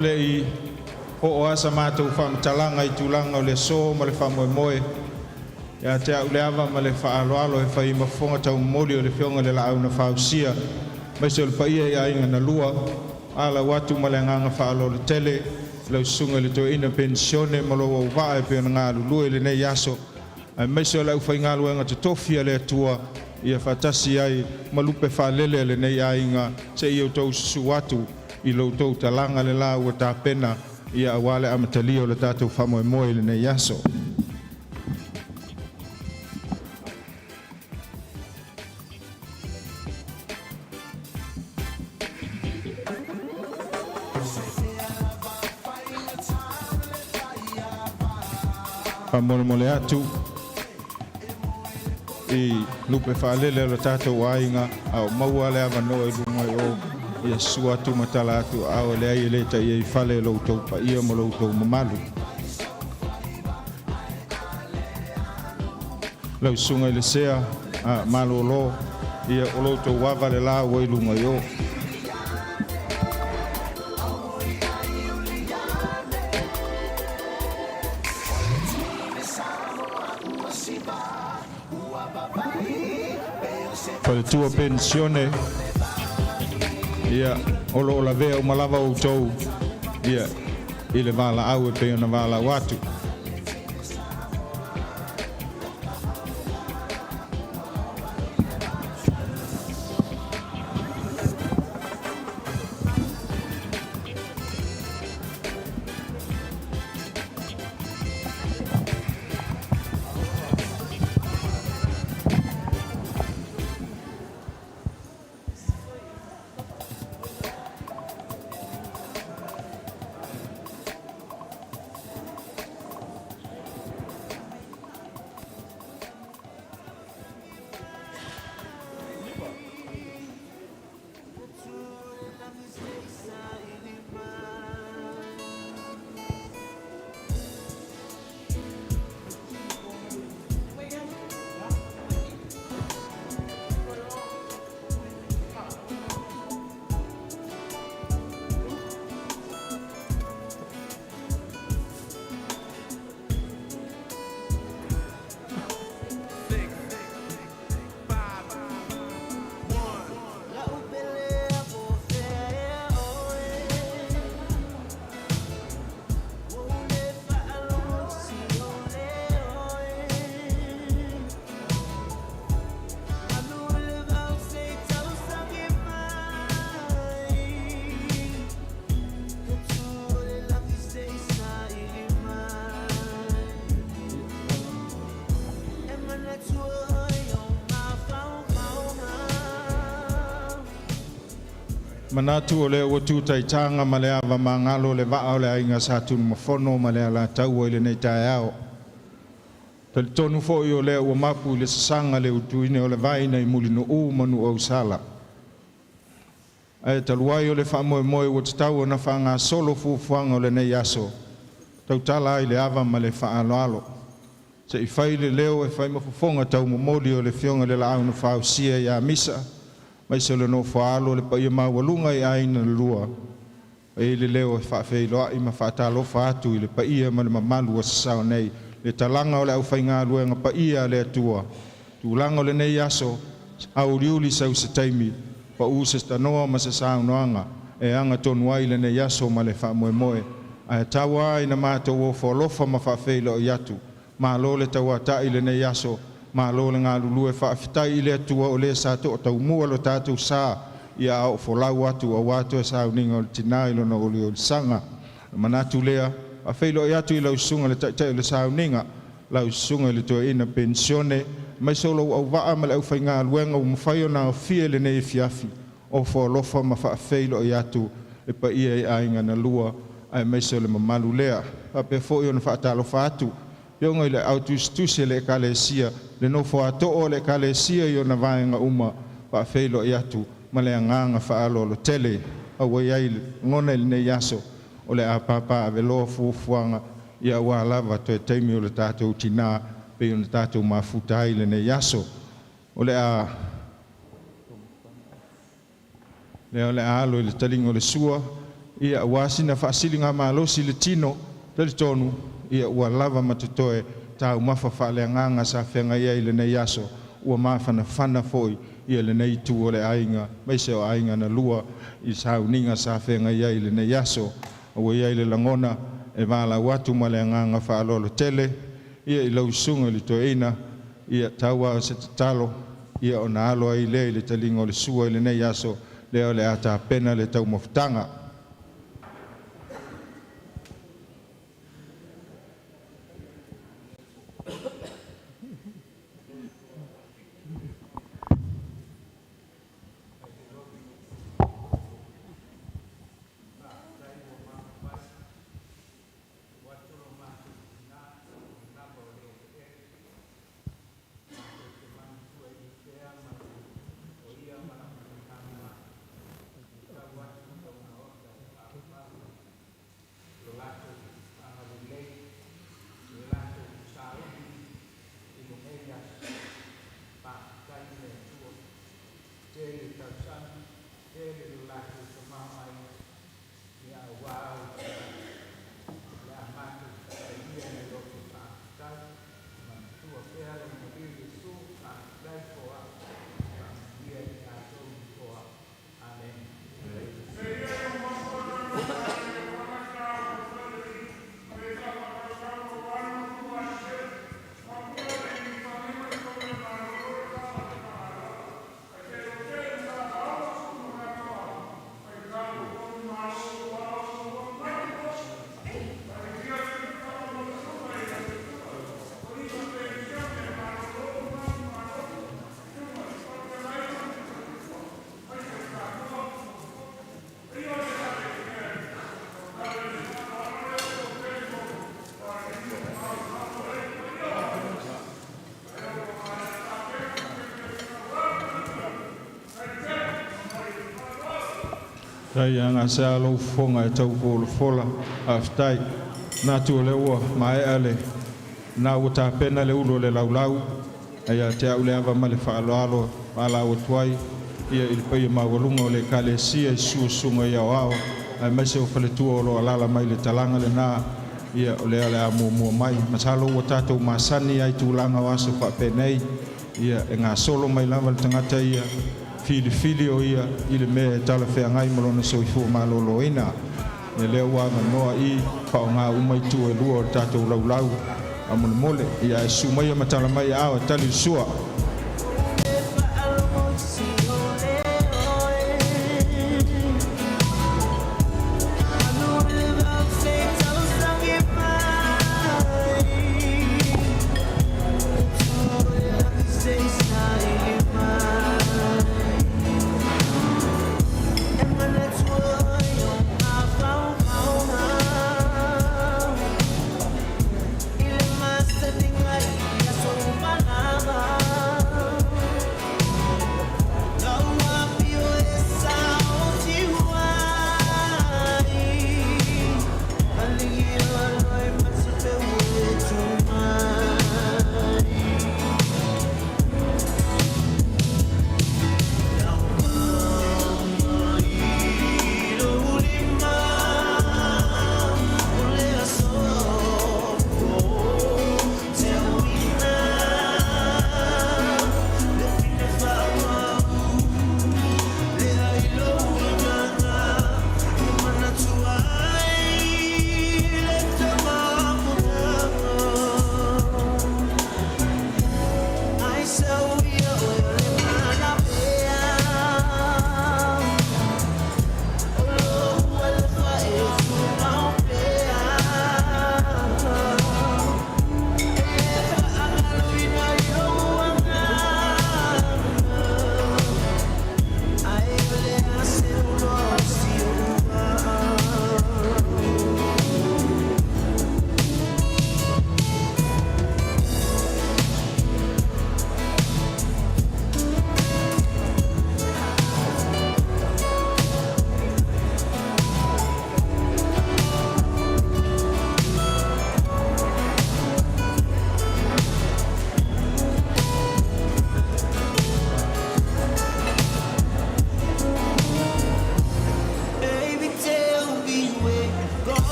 Lei o asa mātou whamatalanga I tūlanga o le so ma le whamoemoe. Ia te au Leava ma le whaaloalo e whai mafonga tau moli o le whionga le laau na whausia. Maise o le paia ia inga na lua. Ala watu ma le nganga whaalo le tele. Lau sunga le to ina pensione ma lo au waa e pia ngā lulue le nei aso. Maise o lau whai ngā luenga te tofia le atua. Ia whatasi ai malupe whalele le nei a inga. Se i au tau susu watu. I loutou talanga le la ua tāpena ia awale amatalio le tātou whamoemoe le nei aso. Whamoemole atu I lupe whaalele le tātou ainga au maua le avanoa I lunga I o ia sua tu matala atu au le ai le tai I fale lo tau pa ia mo lo tau mamalu. Lau sunga I le sea malo lo ia o lo tau wava le la o lunga yo. Fale tua pensione ia o la vea o malava o tau ia I le vala au e peo na vala watu. Manatu o le ua tūtaitanga ma le awa mangalo le waa o le ainga sa tunu mafono ma le ala tau o le nei tae ao. Tali tonu fo I o le ua mapu le sasanga le utuine o le vaina I mulino u manu au sala. Ai taluai o le whamoe moe ua tatau o na whanga solo fufuanga o le nei aso. Tautala ai le awa ma le whaaloalo. Se I whai le leo e whai mafufonga tau momoli o le fionga le la au na whausia ia misa. Mai se le no whaalo le pa ia mawalunga I aina lua. E le leo e whaafei loa I ma whaatalo whaatu I le pa ia ma le mamalu a sasao nei. Le talanga o le au whainga luenga pa ia le atua. Tūlanga o le nei aso, au riuli sau se taimi, pa usa stanoa ma sasao noanga, e anga tonu ai le nei aso ma le whamoemoe. Ai tawa ai na mātou o wholofa ma whaafei lo I atu. Ma lo le tawa tai le nei aso, ma lo le ngā lulue whaafitai I le atua o le sato o tau mua lo tātou sā ia au wholau atu o watu e sāu ninga o le tina ilo na oli o le sanga. Manatu lea, a whailo I atu I lau sunga le taitai o le sāu ninga, lau sunga le toa ina pensione, mai solo au waa ma le au whai ngā luenga o mwhai o nā o fia le nei fiafi, o wholofa ma whaafeilo I atu e pa ia I ainga na lua, ai mai solo le mamalu lea, pa pe fo I o na whaatalo whaatu, Yonga I le autus le ekalesia, le no fo to'o le ekalesia I o na vaenga uma, pa whailo I atu, ma le anganga whaalo lo tele, a wai ai ngona I le nei aso, o le a papa a veloa fuafuanga, ia ua lava to e teimi o le tātou tina, pe o le tātou mafutai le nei aso, o le a le alo I le talinga o le sua, ia wasina faasilinga malosi le tino tali tonu ia ua lava matatoe tau mafa faaleagaga sa fenga ia i lenei aso ua mafanafana foi ia lenei tu o le aiga mai se o aiga na lua i sauniga sa fenga ia i lenei aso ua ia i le lagona e valau atu ma le agaga faalolo tele ia i lausuga i le toeina ia taua o se tatalo ia ona alo ai lea i le taliga o le sua i lenei aso lea o le a tapena le taumafutaga. Tai anga sa lo fonga e tau ko fola aftai na tu le ua mai ale na uta pena le ulo le laulau ia te au le ava male faaloalo ala o tuai ia il pai ma walunga le kalesia su sunga ia wao ai mai se o fale tu o lo ala mai le talanga le na ia o le ala mo mai masalo o tato masani ai tu langa waso fa penei ia nga solo mai lava le tangata ia fili o ia i le mea tala whea ngai malona soifo malolo ina e leo wanga noa i pao ngā umai tu e lua o tātou laulau a mole ia e sumai a matala mai awa tali sua. Ilma standing like a soul,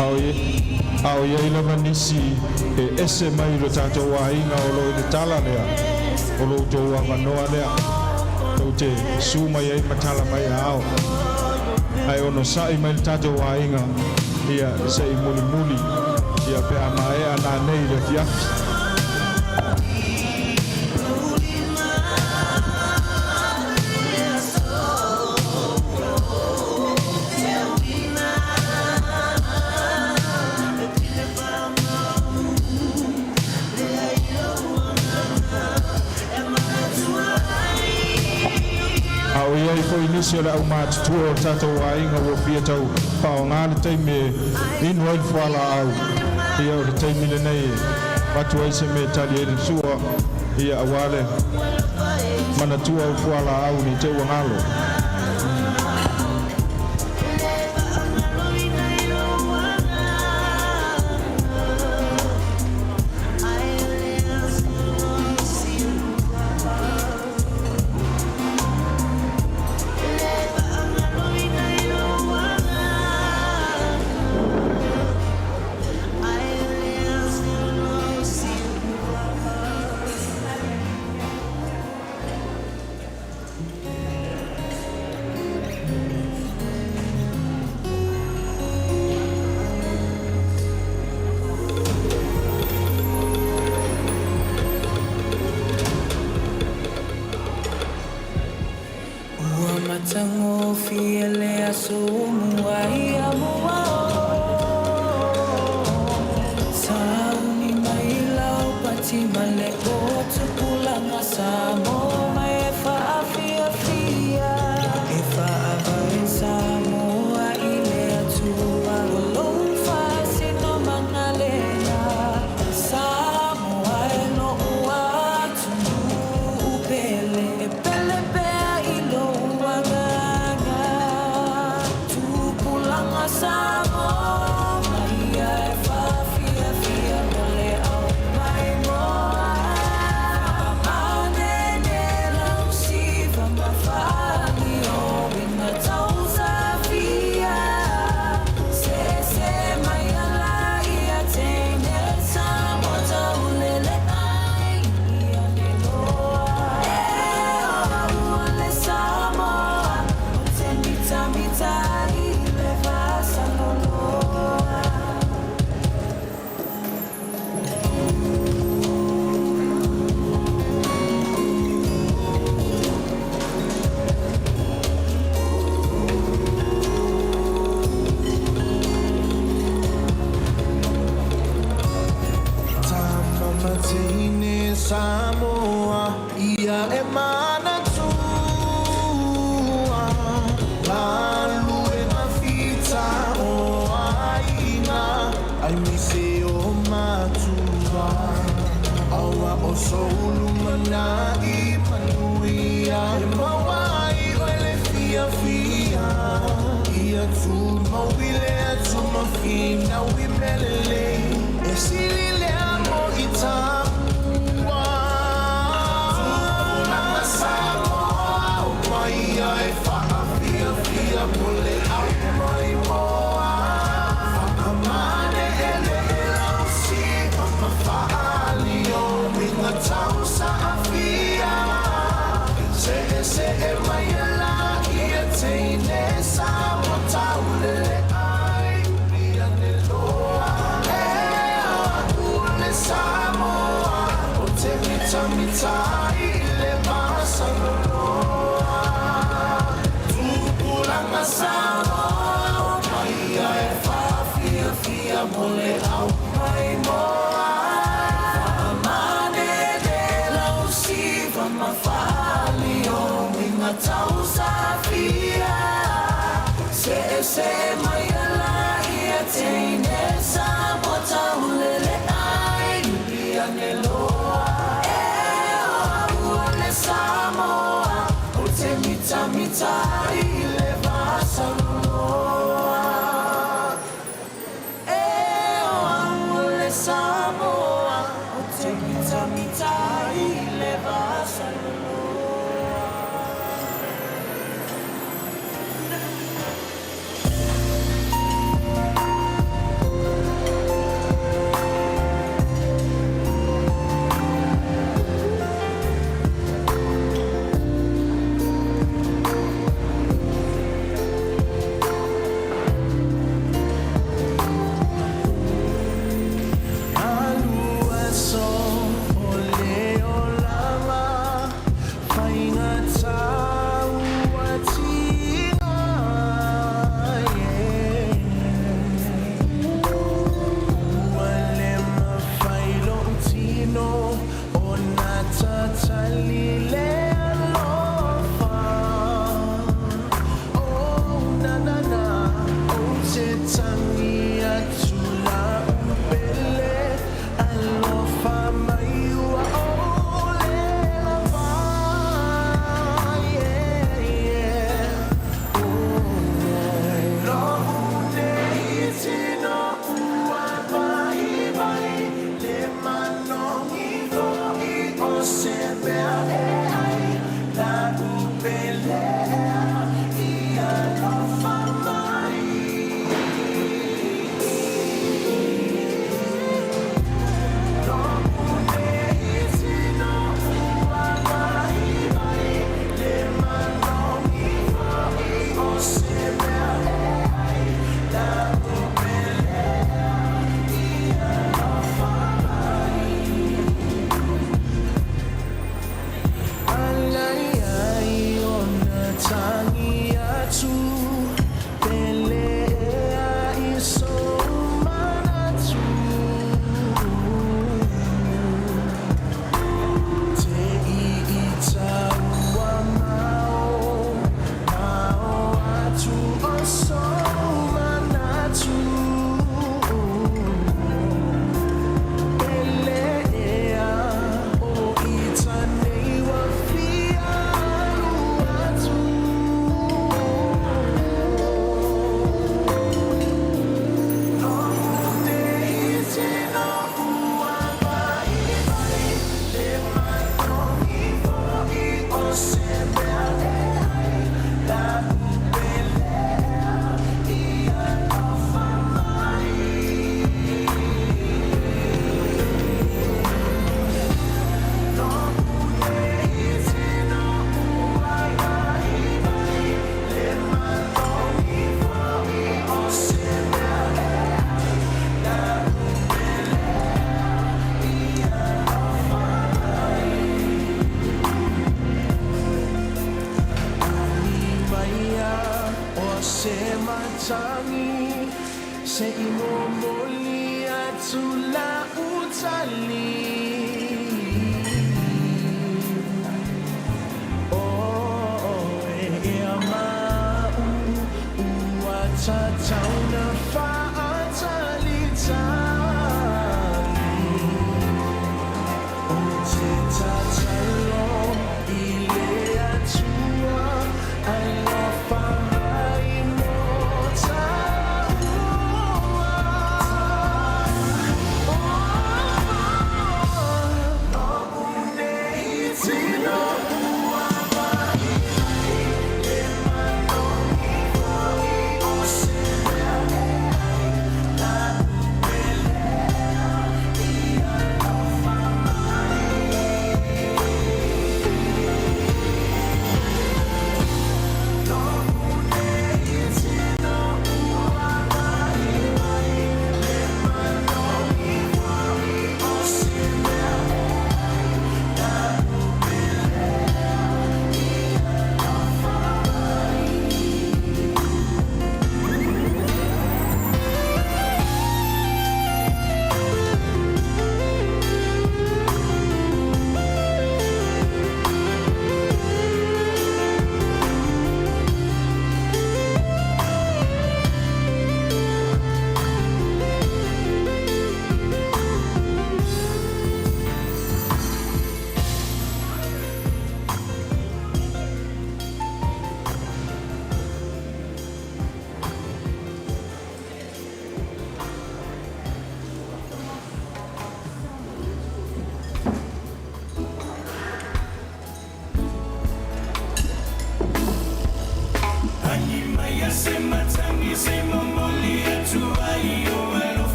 Au ia ila vanisi ese mai lo tato wa inga o lo i tala lea o lo to wa manoa lea o te suma ia i matala mai ao ai ono sai mai tato wa inga ia se i muli muli ia pe amae ana nei le fiafi Ia foi início da uma tua tato wa inga wo fia tau pao ngana taime inu ai fala au ia o taime le nei watu ai se me tali e sua ia awale mana tua o fala au ni te wangalo Tango fiele asumu ai amua Sauni maila upati male otu pulanga samo mai fa afia fia Efa abai samo a ile atua Olong fasi no mangalena Samo ai no uatu upele Epele pea ilo Samo Maria fa fia fia mole au mai moa Amane nela usiva mafani o Winga tausa fia Se mai ala ia tene Samo taulele ai ia neloa Ole Samoa O te mita mitai Samoa, ia e mana tua Lalu e mawhita o aina Ai mise o matua Aua o soulu mana I manuia E mawai o ele fia fia Ia tu mawile tu mawhina ui melele E sili lea mo I tamu Mole au mai moa Amane de la usiva mafali o Winga tausa fia Se mai ala ia teine Samo taulele ai Ia neloa Ole Samoa O te mita mita I le vasa loa Samoa, o te mita mita I le vasa loa matangi se imomoli atula utali oh ema uatatauna faatali tali otetatalo ile atua alofa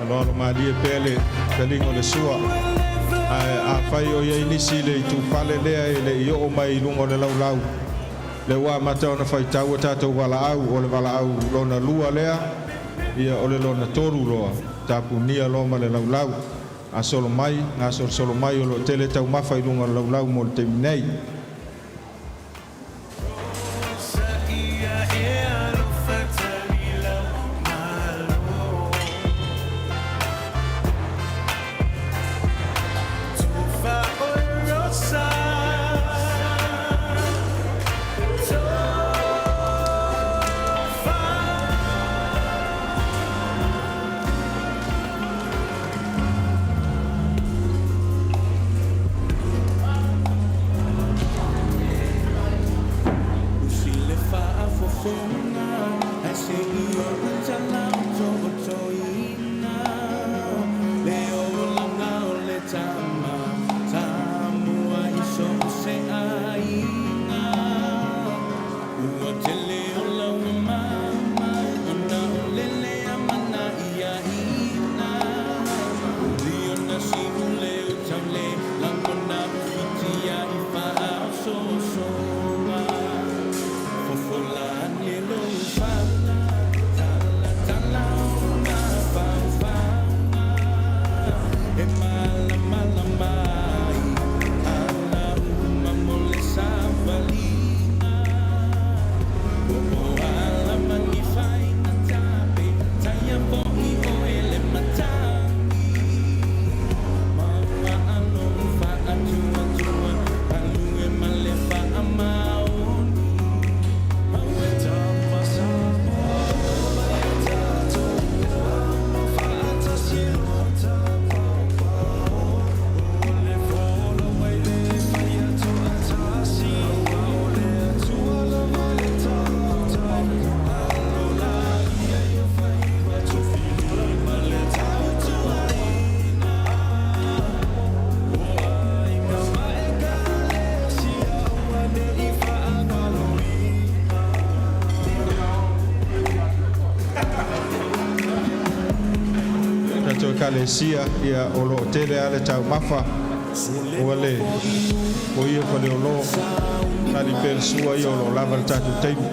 Alo malie pele kalingo le sua. A fai o ia inisi le tu fale lea le i o mai lungo le laulau. Le wa mata ona fai tau tata wala au o le wala au lona lua lea. Ia o le lona toru loa. Tapu nia loma le laulau. A solo mai, ngā solo mai o lo tele tau mawhai lunga le laulau mo le te minei. Kalesia ia o lo tele ale tau mafa o le o ia ko le lo ali per sua ia o lo lava le tatu teimu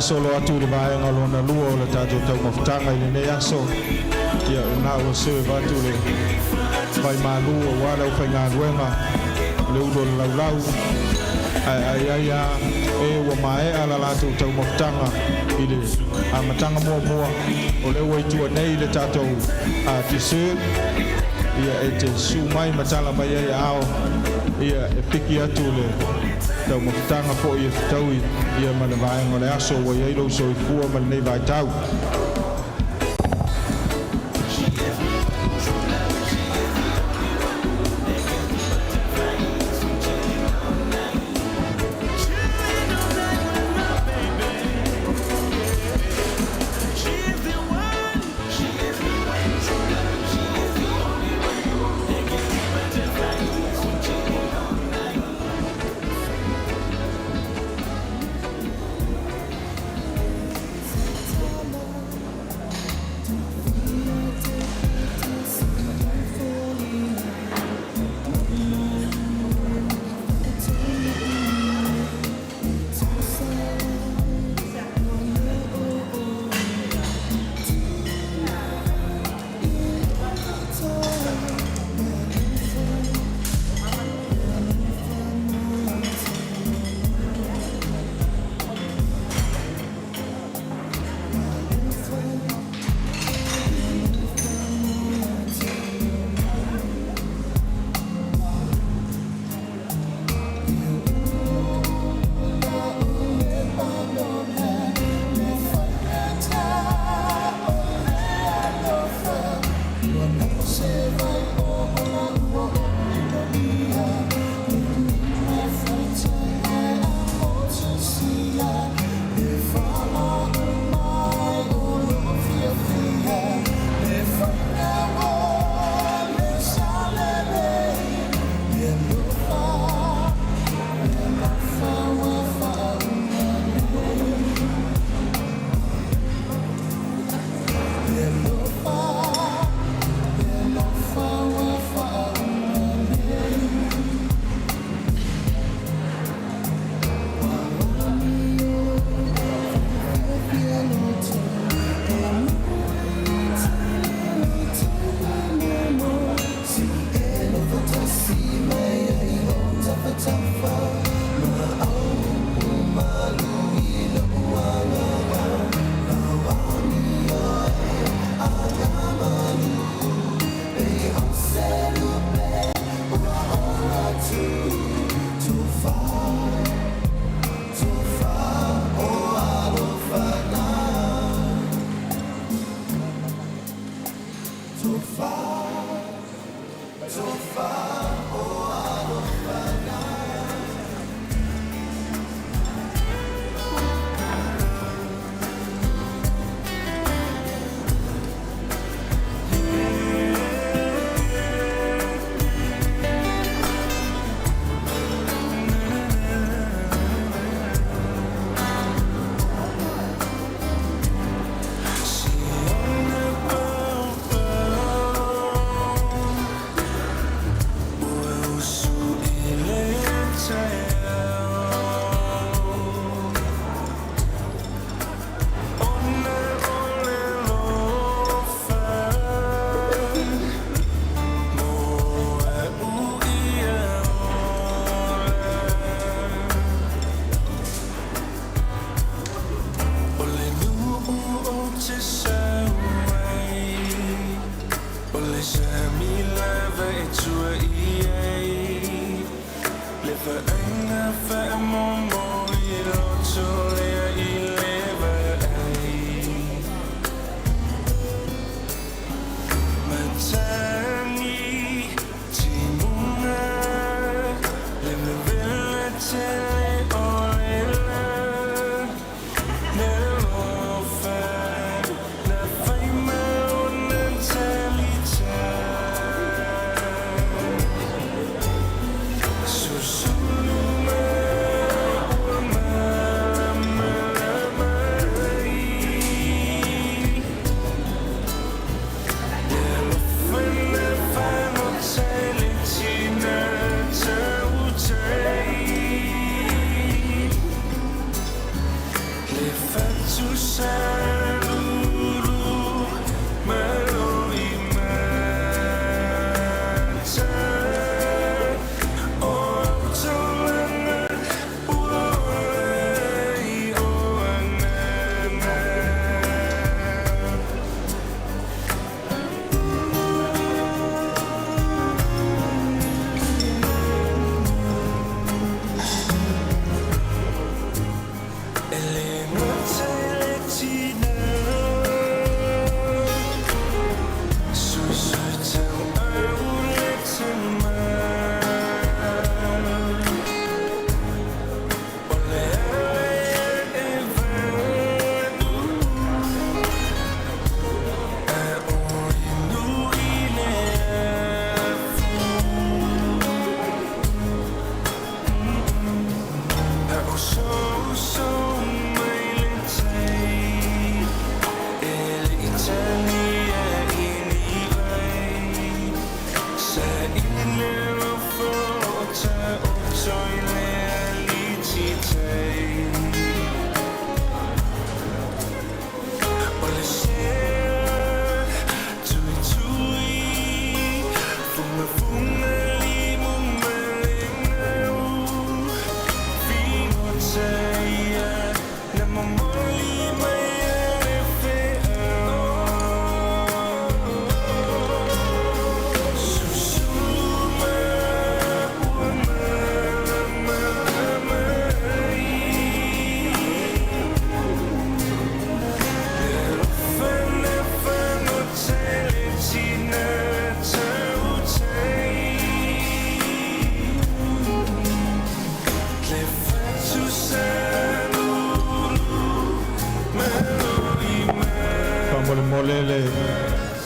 solo atu le vai ngalona lua o le tato tau mafutanga i le aso ia na o se vatu le vai malu o wala o whainga ruenga le udo le laulau ai wa mae ala latu tau mafutanga i le matanga mua o le waitua nei le tato t-shirt ia e te sumai matala mai ai ao ia e piki atu le tau mafutanga po ia fitaui ia ma le vaenga le aso wa ia ilo so i fua ma le nei vai tau.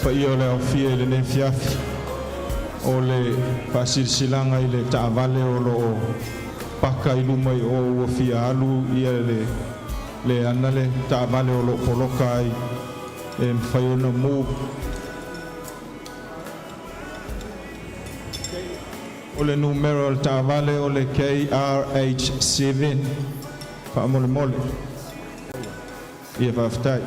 Whaia o le au fia le ne fiafi o le pasilsilanga i le taavale o lo paka i luma i o ua fia alu ia le ana le taavale o lo poloka ai e mwhaiona move. O le numero o le taavale o le KRH7 whaamole mole ia whaftai.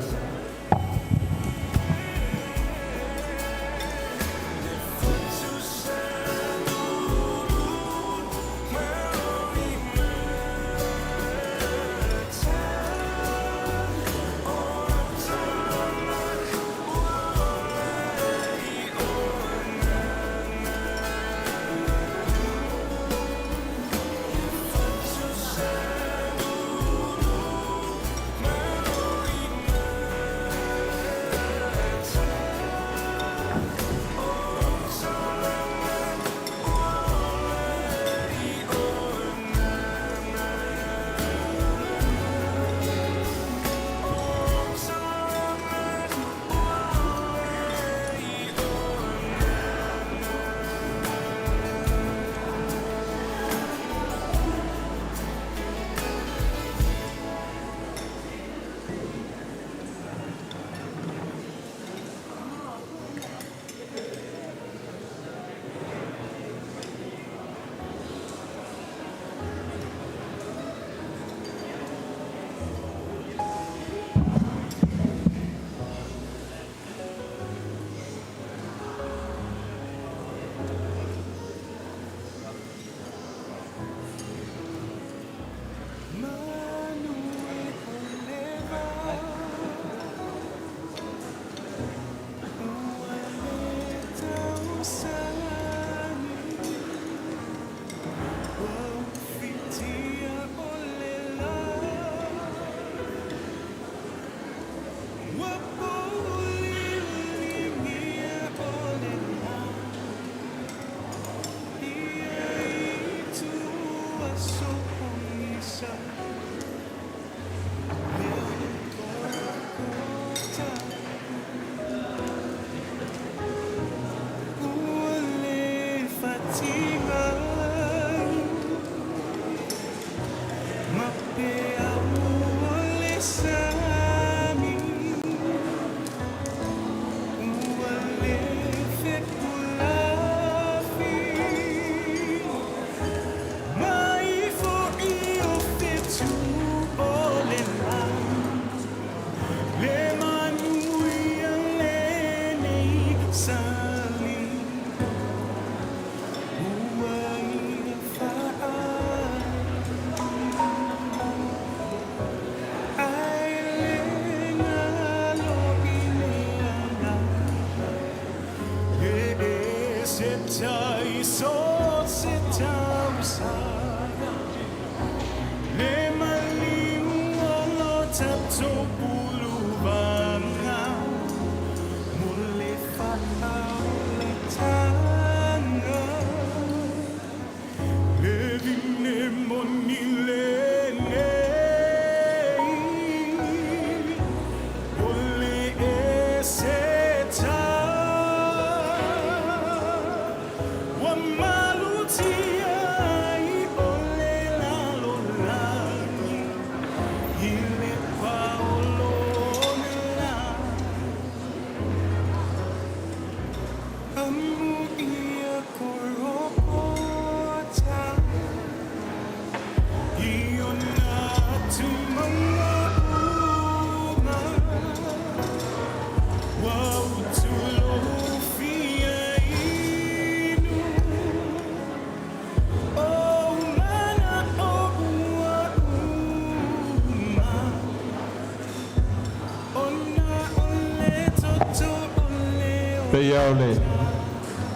Ia o le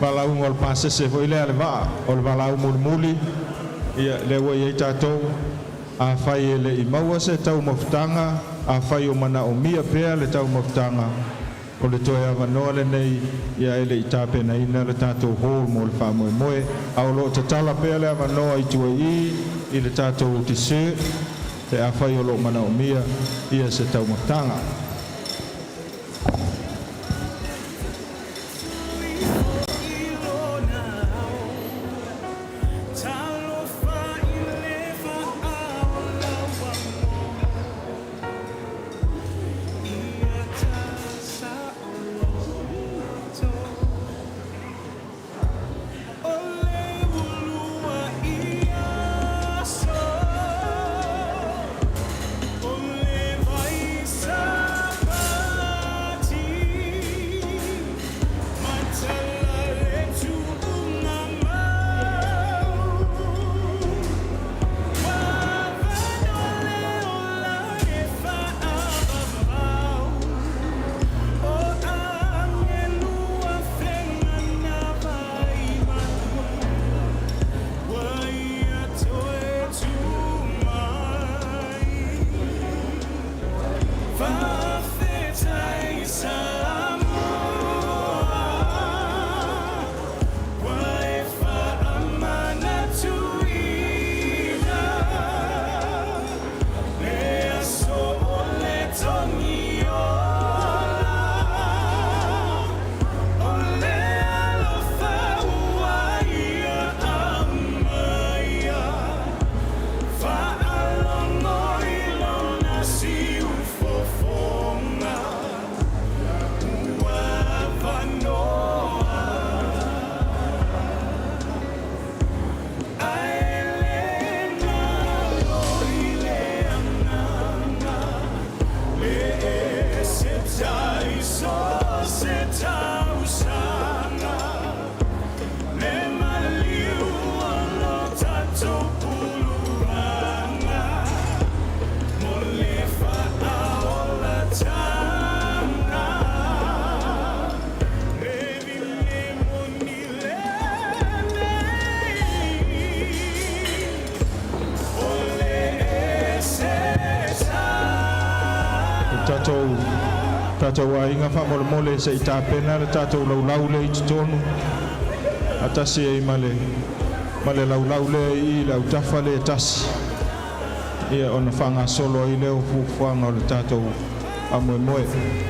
valaunga o le pasese foi lea le vaa o le valau mulimuli ia le ua iai tatou a fai e le i maua se tau mafutanga a fai o mana o mia pea le tau mafutanga o le toe avanoa le nei ia ele i tāpena ina le tatou hou mo le wha moe moe a o lo tatala pea le avanoa i tua i le tatou tise te a fai o lo mana o mia ia se tau mafutanga. Tātou a inga whamole mole se i tāpena le tātou laulau le i tutonu. Atasi e male laulau le i lau tafa le tasi. Ia ona whanga solo i leo fufuanga o le tātou a moe moe.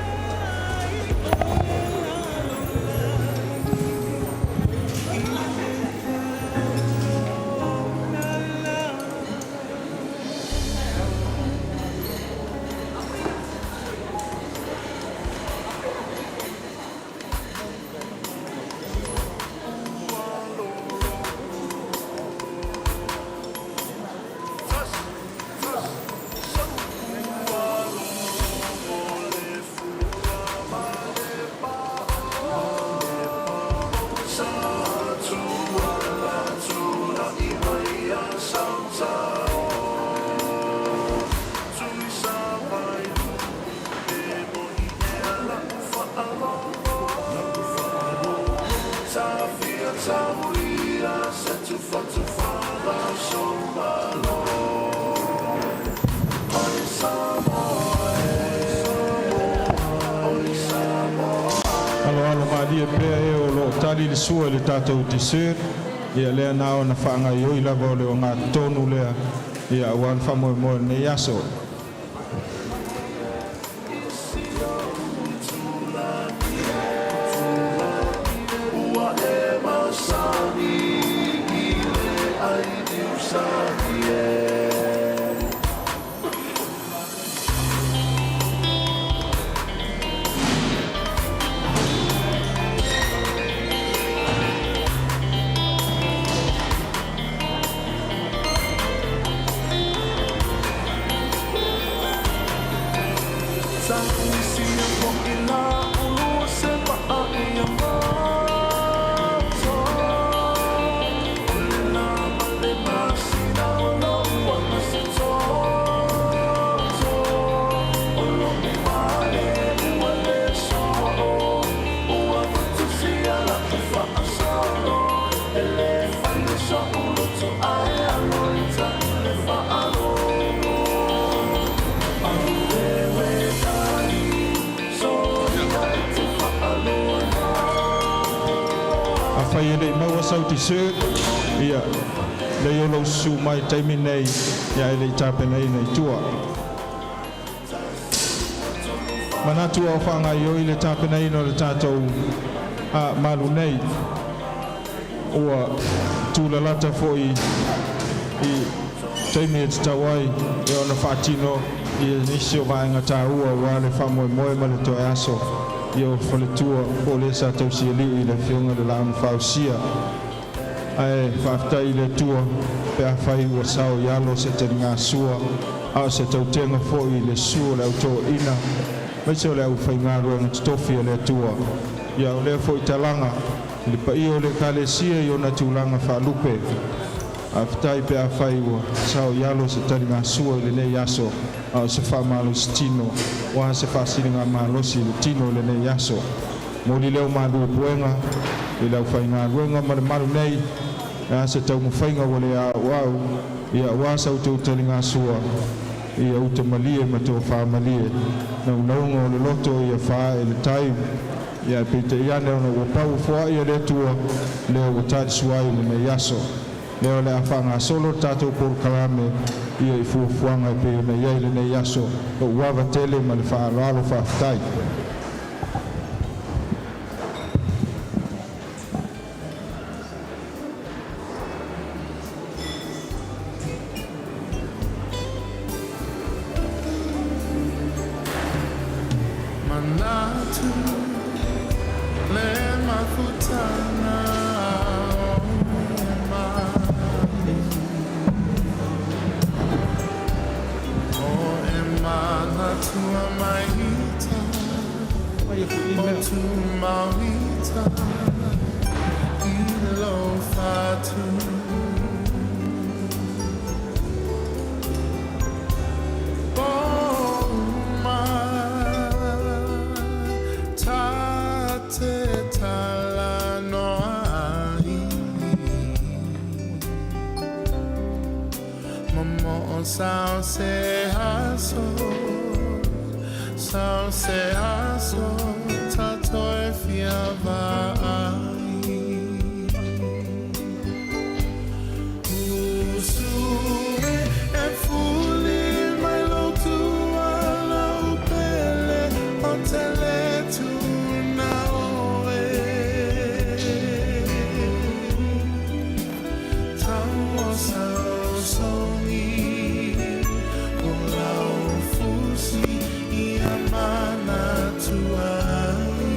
Le sua le tātou t-shirt ia lea nao na whaanga i oi lava o leo ngā tonu lea ia wan whamoe moe ne yaso. T-shirt ia le yolo su mai taimi nei ia le tapena nei tua mana tua whanga i oi le tapena no le tātou a malu nei ua tūlalata fo i taimi e tawai e ona whaatino i nisi o vaenga tā ua ua le whamoe moe ma le toe aso i o whaletua po le sa tau si liu i le whiunga le lamu whausia ai whaftai le tua pe a whai ua sao i alo se te ngā sua a se tau tenga fo i le sua le auto ina mai se o le au whai ngā ruanga tofi le tua ia o le fo i talanga le pa i o le kale sia i o na tūlanga whalupe a whaftai pe a whai ua sao i alo se te ngā sua i le nei aso a se whamalo si tino wa se whasiri ngā malosi le tino le nei aso mōli leo mālua puenga i lau whai ngā ruanga ma le maru nei a se tau mwhainga wale a wau ia wasa uto utali ngā sua ia uta malie ma tō wha malie na unaunga o le loto ia wha e le tai ia pita iane ona ua pau fua ia le tua leo o tari suai le me yaso leo le a wha ngā solo tātou por kalame ia i fuafuanga pe me iai le ne yaso o uava tele ma le wha ralo wha ftai. sao se aso tatoe fiavai Usue e fuli mai lo tua la upele o tele tu na oe Tamo sao songi o lau fusi I amana tuai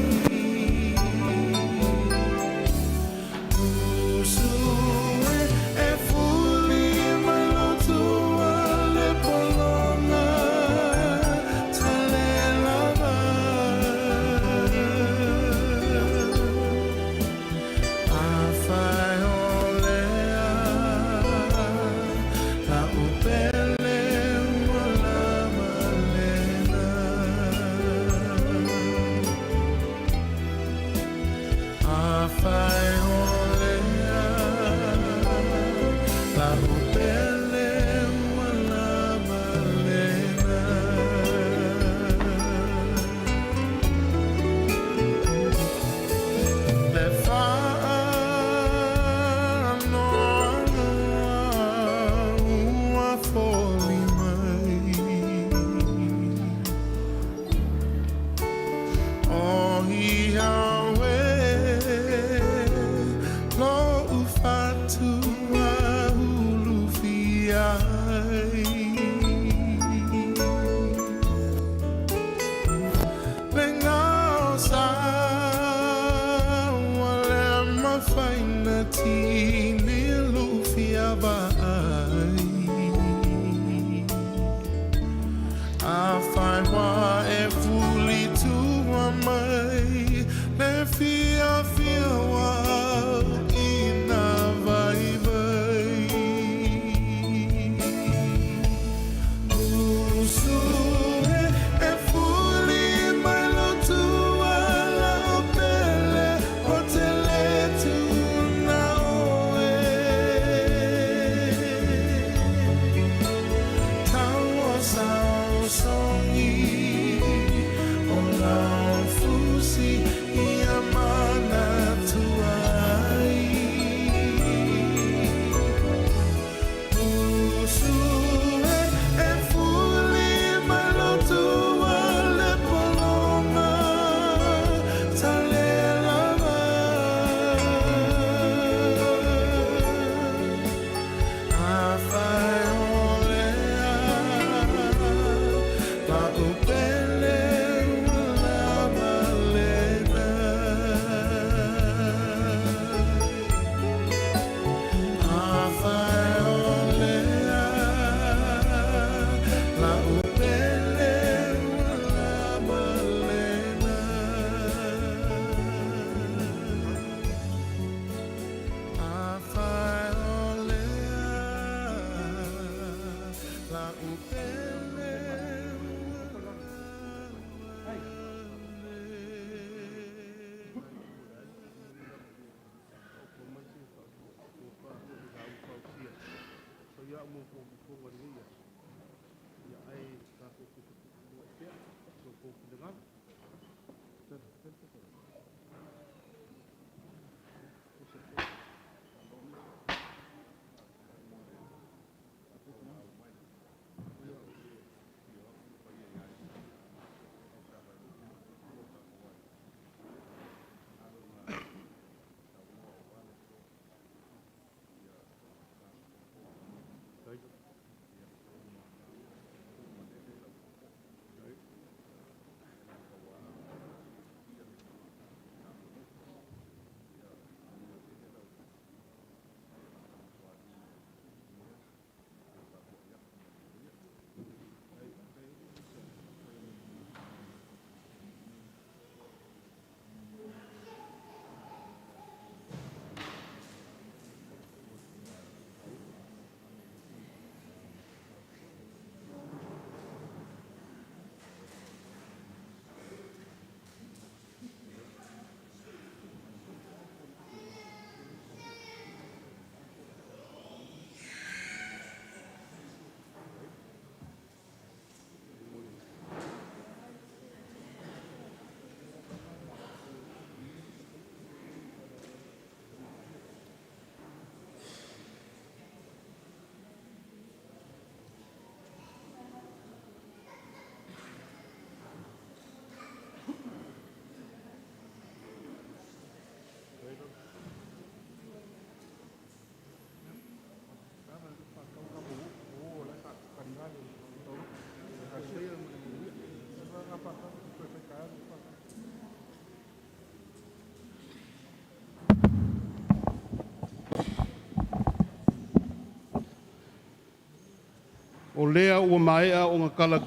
ua maea o ngakala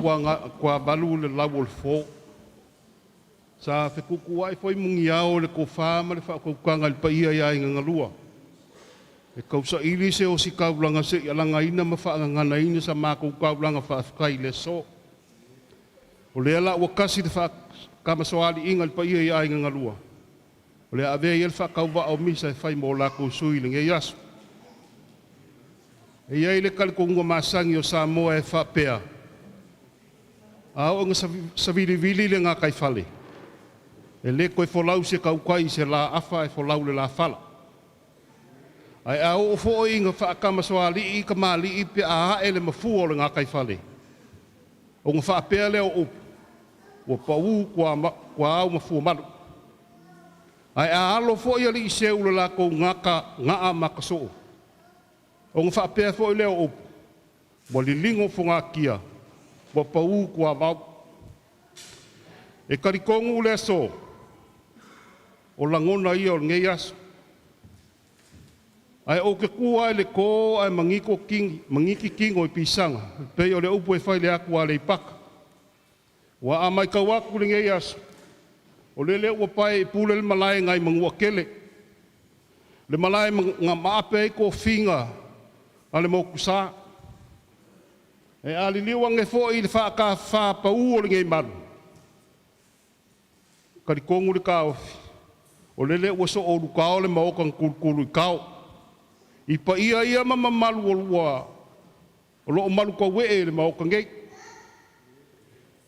kua balu le lau o le fō. Sa whekuku ai foi mungi ao le kofā ma le whakaukanga le paia ia i ngangalua. E kausa ili se o si kaulanga se i alanga ina ma whaangangana ina sa mākou kaulanga whaafkai le so. O le ala ua kasi te whakamasoali inga le paia ia i ngangalua. O le ave i le whakauwa au misa e whai mo lako sui le nge yasu. E iai le kalikonga masangi o Samoa e whapea. Ao nga savili le ngā kai whale. E le koe wholau se kaukai se la afa e wholau le la whala. Ai au o fo inga whaakamasoali i ka mali i pe a ele mafu o le ngā kai whale. O ngā whapea leo upu. Ua pau kua au mafu malu. Ai a alo fo i ali i se ula lako ngā makasoo. O ngā whapea fo i leo upu. Mo li lingo fo ngā kia. Ua pau kua mau. E karikongu le so. O langona ia o ngei aso. Ai o ke kua le ko ai mangiki kingo i pisanga. Pei o le upu e whai le aku a le ipaka. Wa a mai kawaku le ngei aso. O le ua pai pule le malai ngai mangua kele. Le malai ngā maape e ko finga a le mokusa. E ali liwa nge fo i le whaaka whapau o le ngei maru. Karikongu le ka ofi. O lele ua so o lukao le maoka kulu i kao. I pa ia mama malu o lua. O loo malu ka wee le maoka ngei.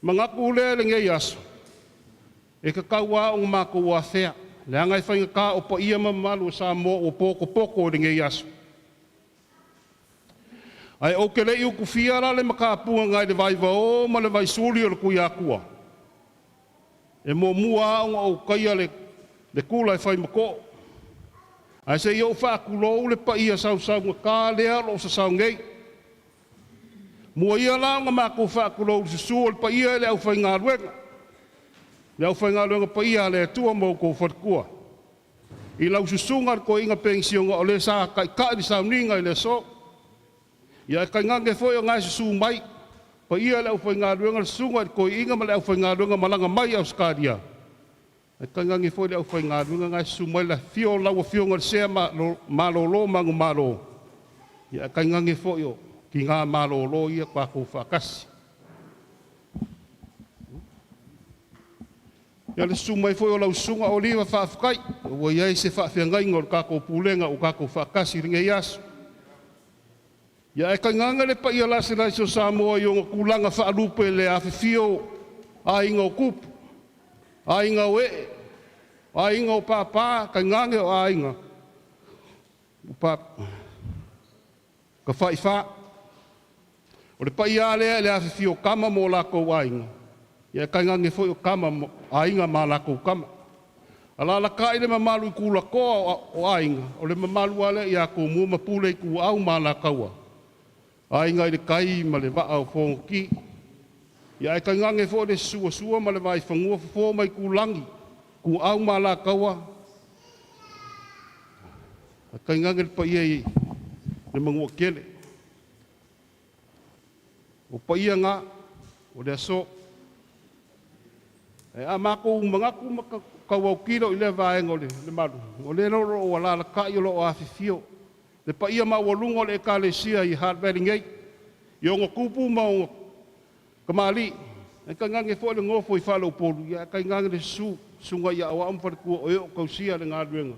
Mangaku le ngei aso. E ka kaua o ngako ua whea. Le angai whainga ka o pa ia mama malu o Samoa o poko o le ngei aso. Ai o ke lei uku whiara le makapunga ngai le vai vao ma le vai suli o le kui akua. E mo mua o kaia le kula e whai mako. Ai se iau whaakulou le pa ia sau ngā kā lea lo sa sau ngei. Mua ia la ngā mako whaakulou le susu le pa ia le au whai ngā ruenga. Le au whai ngā ruenga pa ia le tua mo ko whatkua. I lau susunga ko inga pengsionga o le sa kai ka di sau ninga i le so. Ia kai ngange foi o ngai susu mai. Pa ia le au whai ngā ruenga le susunga ko inga ma le au whai ngā ruenga malanga mai au skaria. E kangangi foi le au whai ngā runga ngai sumai la fio lau fio ngar sea malolo mangu malo. Ia kangangi foi o ki ngā malolo ia kwa kou whakasi. Ia le sumai foi o lau sunga o liwa whaafukai. Ua iai se whaafengai ngor kako pulenga o kako whakasi ringa iasu. Ia e kanganga le pa ia lasi so Samoa i o ngā kulanga whaalupe le awhifio a inga o kupu. Ainga we, ainga o papa, ka ngange o ainga. Ka whai wha. O le pai ale le awhi o kama mo lako ainga. Ia ka ngange foi o kama ainga ma lako kama. Ala la ka ile mamalu i kula koa o ainga. O le mamalu ale ia ko mua mapule i ku au ma lakaua. Ainga i le kai ma le waa o whongi. Ia e ka ngange fo le sua ma le vai whangua fo mai ku langi. Ku au ma la kaua. Ka ngange le pa ia i le mangua kele. O pa ia ngā, o le aso. E a mako mangaku kawau kilo i le vaenga o le maru. O le roro o ala ka i o lo o awhifio. Le pa ia ma walungo le ekalesia i hardware ngei. I o ngā kupu ma o kamali, e ka ngange fo le ngofo i whalo polu, ia ka ngange le sunga ia awa amwharikua o eo kausia le ngā ruenga.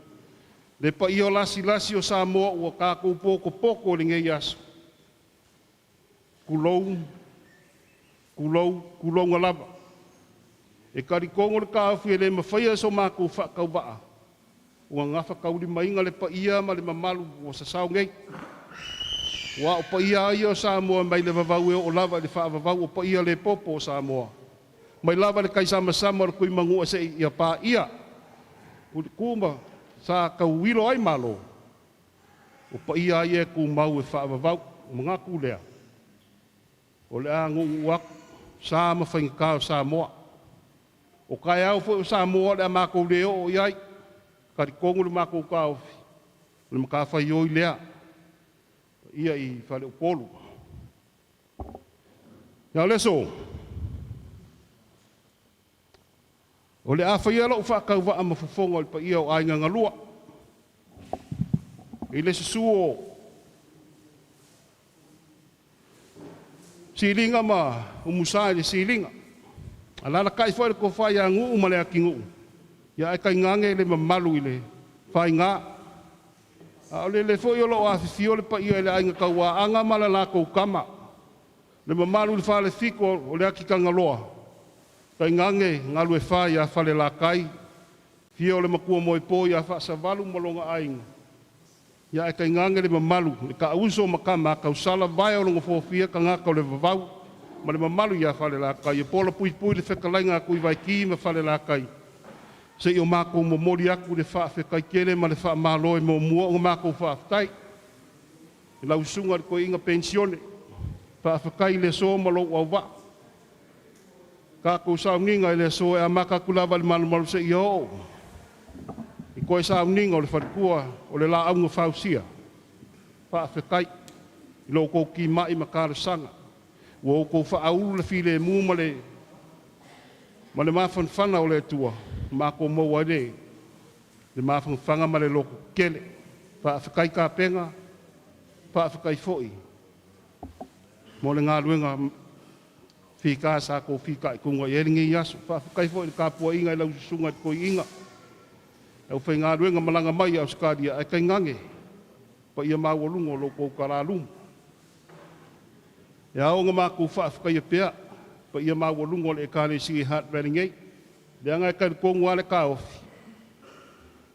Le pa i o lasi o Samoa ua kākou poko le ngei aso. Kulou ngā lava. E karikongo le kāwhi e le mawhaia so mākou whakau waa. Ua ngawha kauri mainga le pa ia ma le mamalu o sasau ngei. Wa o pa ia o Samoa mai le vavau e o lava le whaavavau o pa ia le popo o Samoa. Mai lava le kai sama le kui mangua se ia pa ia. Kuma sa kauwilo ai malo. O pa ia e ku mau e whaavavau o mga kulea. O le a ngungu waku sa mawhaingakao Samoa. O kai au fo o Samoa le a mako leo o iai. Karikongu le mako kauwhi. Le makawhai oi lea. Ia i whale o polu. Ia leso. O le awhaia lo whakau wa ama fufonga o le pa ia o ainga ngalua. I le susuo silinga ma umusai le silinga. Alala kai foi ko fai a ngu ma le akingu. Ia kai ngange le mamalu le fai nga. A le foi o lo a fio le pa ia le ainga kaua anga mala la ko kama. Le mamalu le fale fiko o le akikanga loa. Kai ngange ngalu e fai a fale la kai. Fio le makua moi po ia fa sa valu malonga ainga. Ia e kai ngange le mamalu, le ka uso makama, ka usala vai o longo fofia, ka ngaka o le vavau, ma le mamalu ia fale la kai, e pola pui pui le whekalainga kui vai ki ma fale la kai. Se i o mako mo mori aku le wha whekai kere, ma le wha malo e mo mua o mako wha whtai. I lau sunga le koe inga pensione, wha whekai le so malo au wa. Ka kou sao ninga le so e a maka kulawa le malu malu se i o. I koe sa uninga o le wharekua o le la aunga whausia. Wha whekai, i lo kou ki mai makara sanga. Ua o kou whaauru le while e mū ma le mawhanwhana o le tua. Ma kou maua le. Le mawhanwhanga ma le loko kele. Wha whekai ka penga, wha whekai foi. Mo le ngā ruenga whika sa kou whika i kunga i eringi i asu. Wha whekai foi le kāpua inga i lau susunga i koi inga. Au whai ngā ruenga malanga mai au skaria ai kai ngange. Pa ia mau alungo lo kou karalum. E au ngā mākou whaafukai a pēa. Pa ia mau alungo le kāne si hat rangei. Le angai kai kongu ale ka ofi.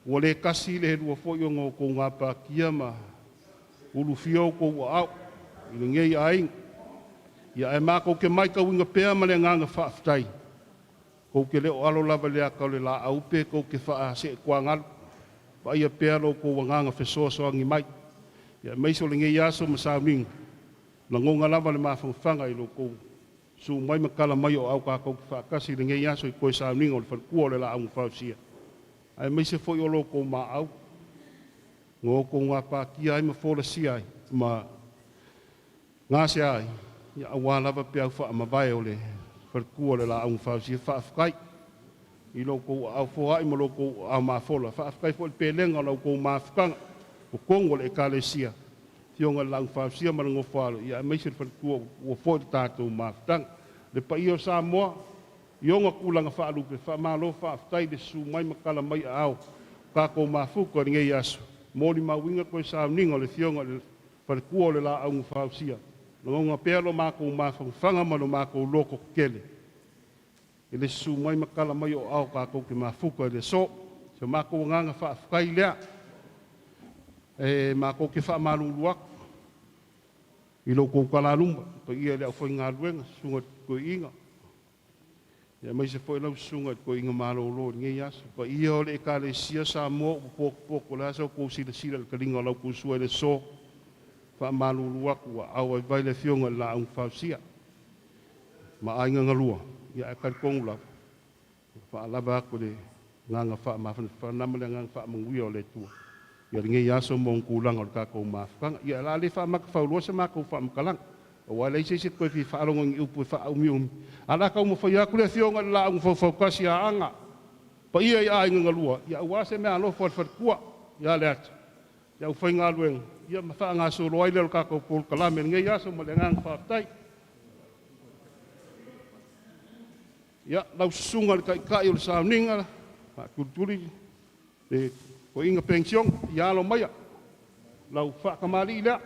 Ua le kasi le rua fo i ngō kou ngā pākia ma ulu fio kou au. I le ngei aing. Ia e mākou ke mai kau inga pēa ma le nganga whaafutai. Kou ke leo alo lava lea kau le la aupe, kou ke wha se kua ngalu. Pa ia pēa lo kou wanganga whesoa soangi mai. Ia meiso le ngei aso ma sao ning. La ngonga lava le mawhangwhanga i lo kou. Su mai makala mai o au ka kou ki whaakasi le ngei aso i koe sao ning o le whanakua o le la aunga whausia. Ai meise foi o lo kou ma au. Ngō kou ngā pākia ai ma fōla si ai. Ma ngā se ai. Ia awa lava pēa wha ma vai o le whanakua le la aunga whausia whaafukai. I lo kou au fōhai ma lo kou au mawhola. Whaafukai fo le pēlenga lo kou mawhukanga. O kongo le ekalesia. Tionga le aunga whausia ma rango whalo. Ia meise le whanakua ua fōi le tātou mawhukanga. Le pa iyo sa moa. Ionga kulanga whaalupe. Whaamalo whaafukai le su mai makala mai au. Ka kou mawhuka ni ngei aso. Mōri mawinga koe sa uninga le tionga le whanakua le la aunga whausia. Ngonga pēa lo mākou mawhangwhanga ma lo mākou loko kele. E le su mai makala mai o au kākou ke mawhuka le so. Se mākou nganga whaafukai lea. E mākou ke whaamalulu aku. I lo kou kalalumba. Pa ia lea whai ngā ruenga. Sunga koe inga. Ia mai se whai lau sunga koe inga malolo ngei aso. Pa ia o le ka le sia sa mo. Poko le aso kou sila sila le karinga lau kou sua le so. Whaamalulu aku wa au ai vai le fionga la aunga whausia. Ma ainga ngalua. Ia e karikongu lau. Whaalava aku le nganga whaamawhanama le nganga whaamanguia o le tua. Ia ringei aso mong kulanga o le kākou mawhukanga. Ia la le whaamaka whaulua se mākou whaamakalanga. O wai leise se koe fi whaarongo ngi upu e whaaumi. Ala kau mo whai aku le fionga la aunga whaukasi a anga. Pa ia i ainga ngalua. Ia uase mea alofa o le wharekua. Ia le atu. Ia ufai ngā luenga. Ia mawha ngā soro aile o kākou pōl kalame. Ngei aso ma le nganga whaaftai. Ia lau susunga le kai o le sauninga. Ma kulturi. Le ko inga pensiong. Ia alo maia. Lau whaakamari lea.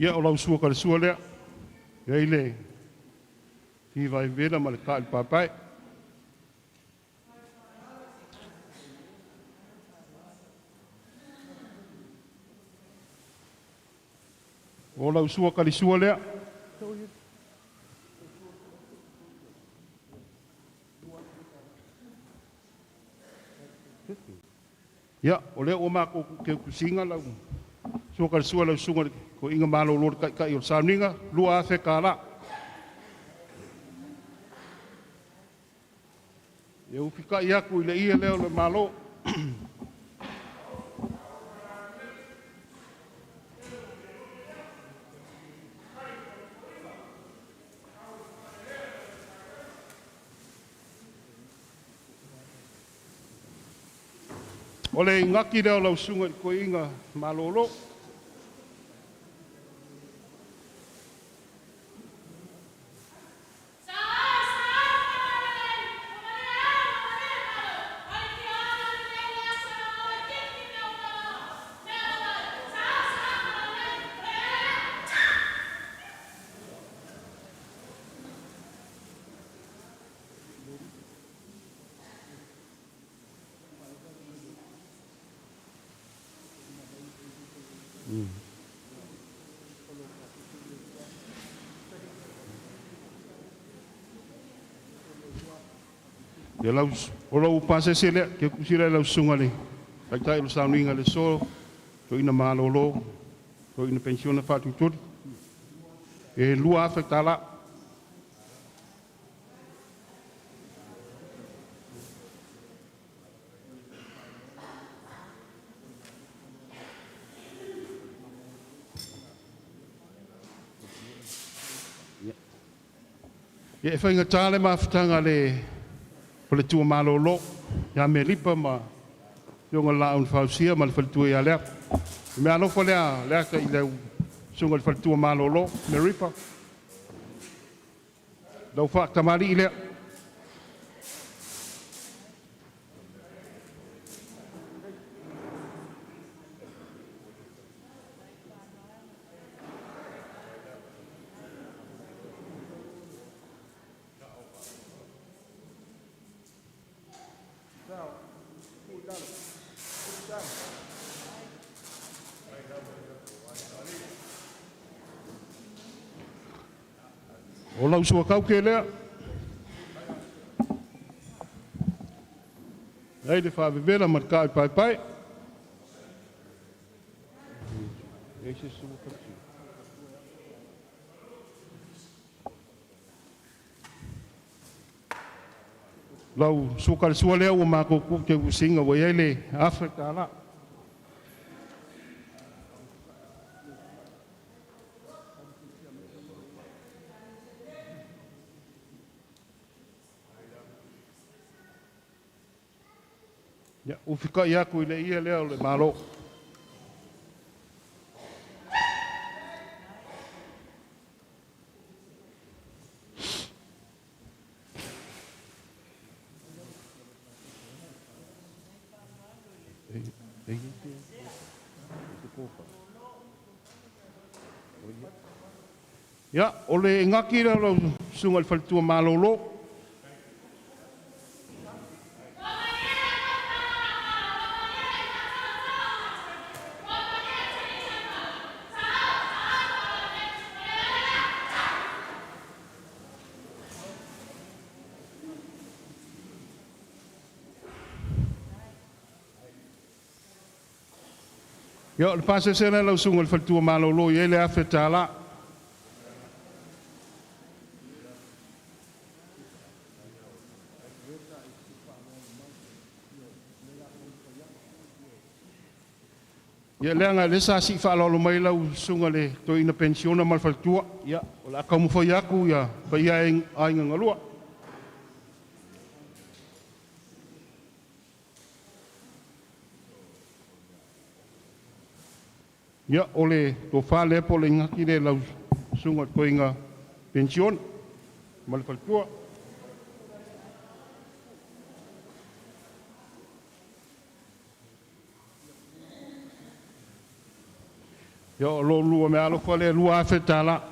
Ia o lau sua ka le sua lea. Ia ile. Ti vai vera ma le ka i papai. O lau sua kali sua lea. Ia, o lea o mako ke kusinga lau. Sua kali sua lau sunga ko inga malo lor kai o sauninga. Lua afe kala. E upi kai aku ile ia leo le malo. O le ngaki reo lau sunga ko inga malolo. Ya lau o lau pase sele ke kusira lau sunga le. Kai tai lo sauninga le so to ina malolo to ina pensiona fatu tut. E lua afektala. Ya e whainga tāle mawhitanga le pole tua malolo, ya me lipa ma yonga laun fausia ma le whalitua ia lea. Me alofa lea ka i leu sunga le whalitua malolo, me ripa. Lau whaktamari i lea. O lau sua kau ke lea. Ei de whawewera mat kai pai pai. Eise sua kau. Lau sua kal sua lea o mako ku ke usinga wa ele Afrika la. Ya, ufika yaku ile ia leo le malo. Ya, ole ngaki leo sungal faltua malolo. Ya, le pase sena lau sungal faltua malolo ye le afetala. Ya lenga le sa si fa lo mai lau sungale to ina pensiona mal faltua. Ya, ola ka mo fa yaku ya, pa ya ing ai ngalua. Ya, ole to fa le po le ngaki le lau sunga ko inga pension mal faltua. Ya, lo lua me alo fa le lua afetala.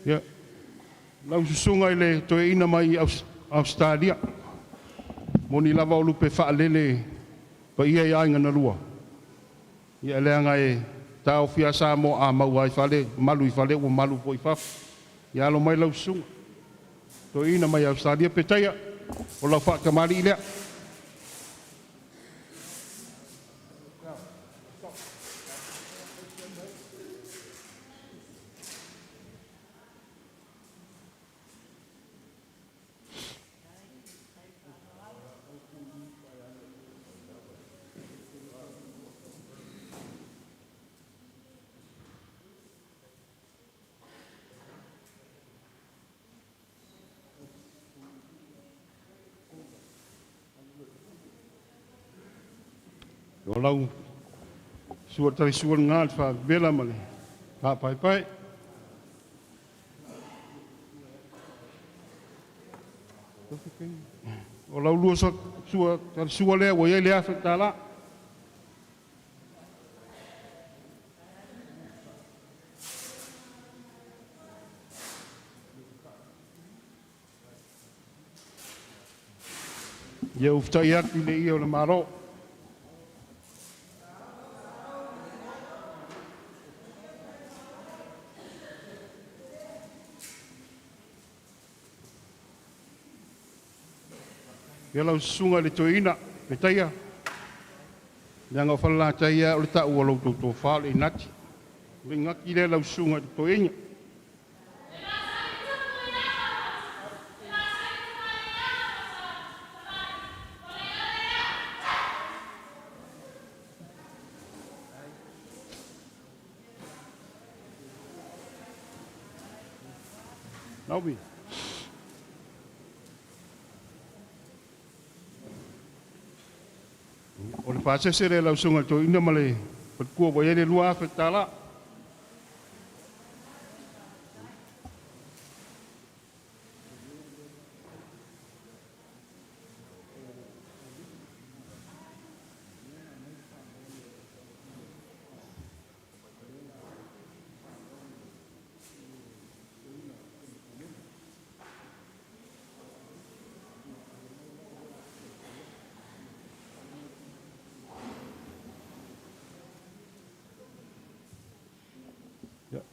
Ya. Lau susunga ile to ina mai Australia. Moni lava o lupe whaalele pa ia ia inga na lua. Ia lea ngai tau fia sa mo a mau ai whale, malu I whale o malu po I whaf. Ia alo mai lau susunga. To ina mai Australia petaya o lau whakamari ilea. O lau sua tari sua ngāt wha vela male. Ka pai pai. O lau lua sua tari sua lea o ia lea whetala. Ia uftai atu le ia o le maro. Ia lau sunga le toina, me taia. Leanga o whala taia o le tau o lau tō whale I nati. Le ngaki le lau sunga le toina. Naubi. O le pāsese le lau sunga to ina male patkua wa ele lua whetala.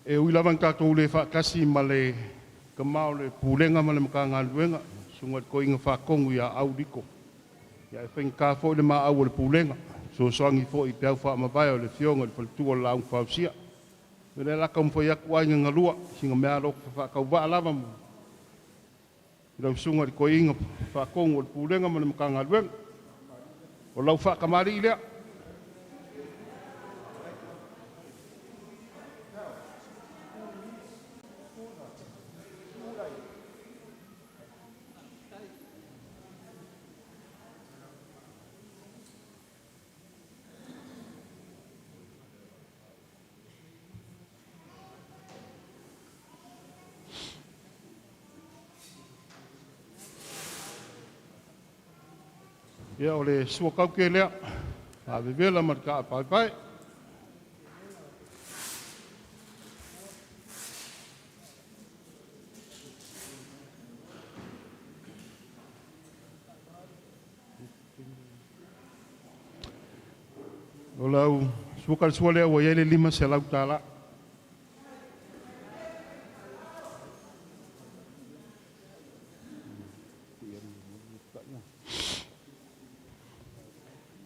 E ui lawan tātou le whakasi ma le kamao le pūlenga ma le makanga luenga. Sunga ko inga whakongu ia auriko. Ia e whenka fo le maa au le pūlenga. So soangi fo I peau wha mawai o le fionga le whalitua la unga whausia. Mene laka umwhai aku ainga ngalua. Singa mea loko whakau waa lava mo. Lau sunga ko inga whakongu le pūlenga ma le makanga luenga. O lau whakamari ilea. Ia o le sua kauke lea, a vevela marka a pai pai. O lau sua kal sua lea o iele lima se lau tala.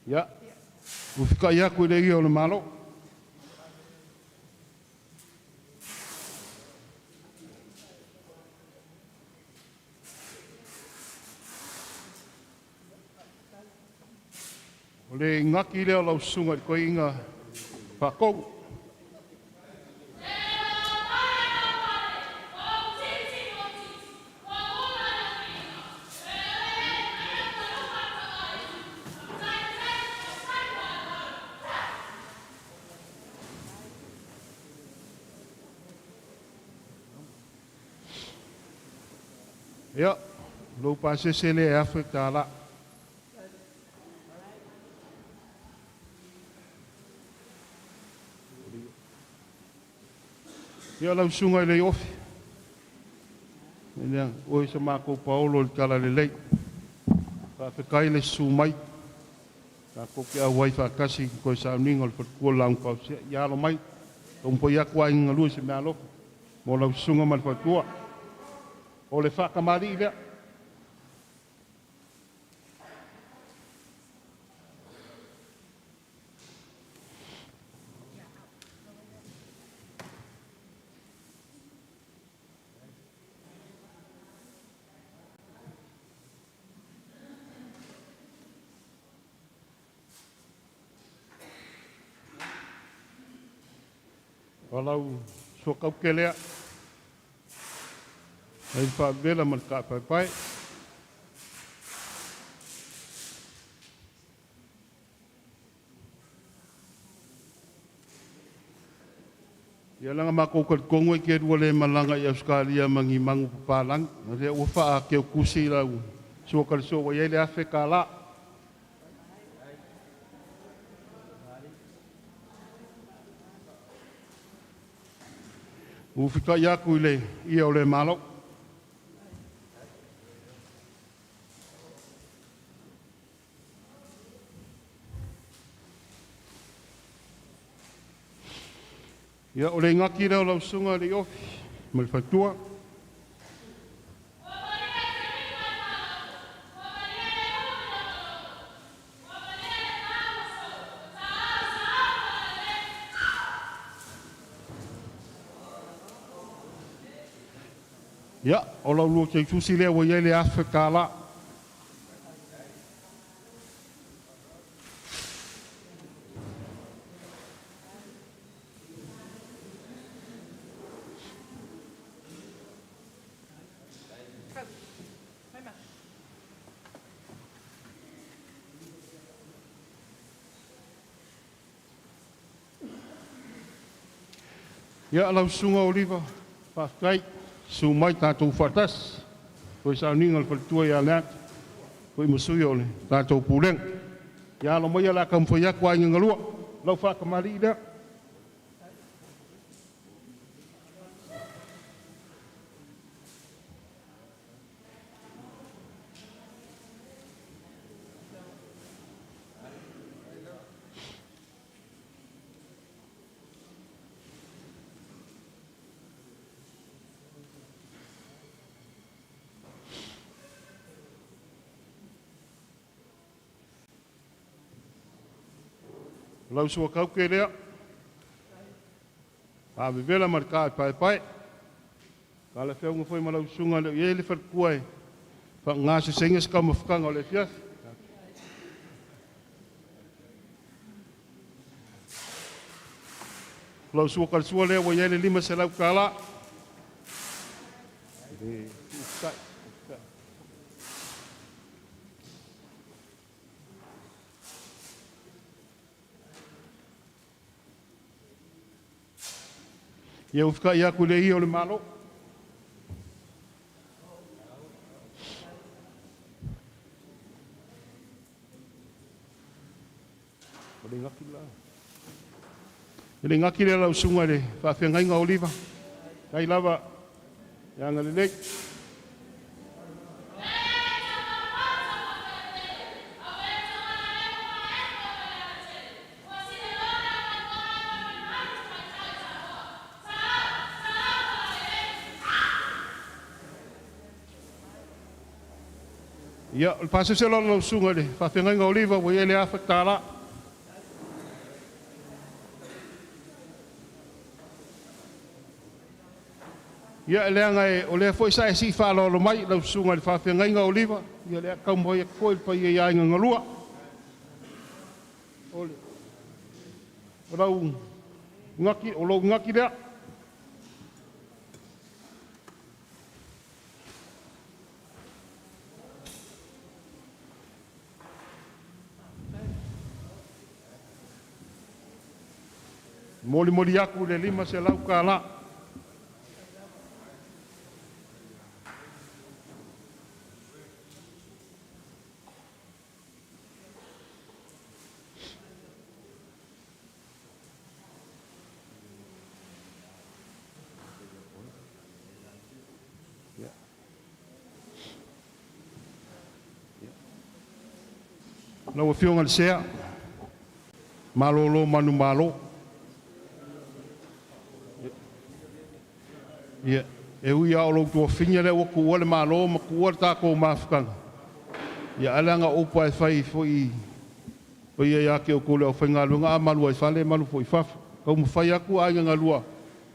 Ya, ufika ia koe legi o le malo. O le ngaki leo lau sunga koe inga whakou. Ia, lo pasese le Afrika la. Ia lau sunga le ofi. Ina o se mako Paulo le kala le lei. Fa fe kai le sumai. Ka ko ke a wai fa kasi ko sa ninga le ko lang pa ya lo mai. Ko po ya kwa inga lu se malo. Mo la sunga mal fa tua. O le fa kamari le. Walau so kau kelea. Ai fa vela man ka pai pai. Ia langa mako ka kongo ke wale malanga ia Australia mangi mangu palang. Re o fa ke kusi la so ka so wa ile Afrika la. Ufika ya kuile ia ole malo. Ia ole ngaki rau lau sunga le ofi. Mal fatua. Ia, o lau lua ke tusi lea wa iele Afrika la. Ia, lau sunga oliva, whafkai. Su mai tātou whatas, koe sa ningal whatua ia leat, koe musui ole, tātou pūreng. Ia lo mai ala kam whai akwa inga ngalua, lau whakamari ida. Lau sua kau ke lea. Pāwe vela marika pai pai. Kala whiaunga whai ma lau sunga leo iele whakuai. Wha ngā se senges kau mawhukanga o le fias. Lau sua kalsua lea wa iele 5 se lau kala. Ia ufika ia ku le o le malo. Ele ngaki le lau sunga le whawhiangai ngā oliva. Kai lava, ia ngā lelek. Ia, le pasa se lau sunga le, whawhiangai ngā oliva, wa iele Afrika la. Ia, leanga e, o lea fwoi sa e si whalolo mai, lau sunga le whawhiangai ngā oliva, ia lea kaumoi e koe pa ia ia inga ngalua. Ole. O lau ngaki lea. Moli aku le 5 se lau ka la. Lau fionga le sea. Malolo manu malo. Ia. E ui a olo tua finga le waku wale malo ma kuwa tako mafukanga. Ia alanga opa e fai foi. O ia ia ke o kule o whainga lunga a malu ai whale malu foi fafu. Kau mawhai aku a inga ngalua.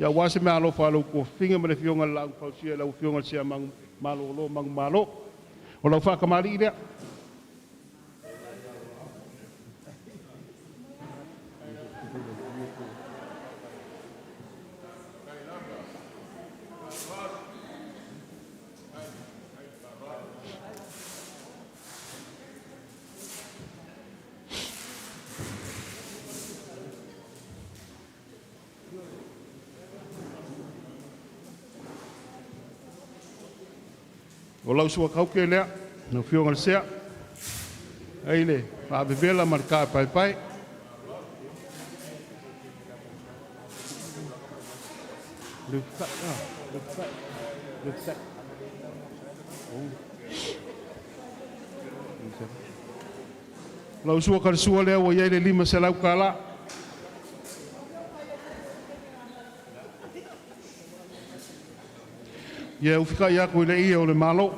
Ia wase me alo whalo kua finga ma le fionga lau pausia lau fionga sea malo malo. O lau whakamari i rea. O lau sua kau ke lea, no fionga le sea. Eile, whaabewela marika pai. Lau sua kar sua lea wa iai le 5 se lau kala. Ia ufika ia koe le ia o le malo.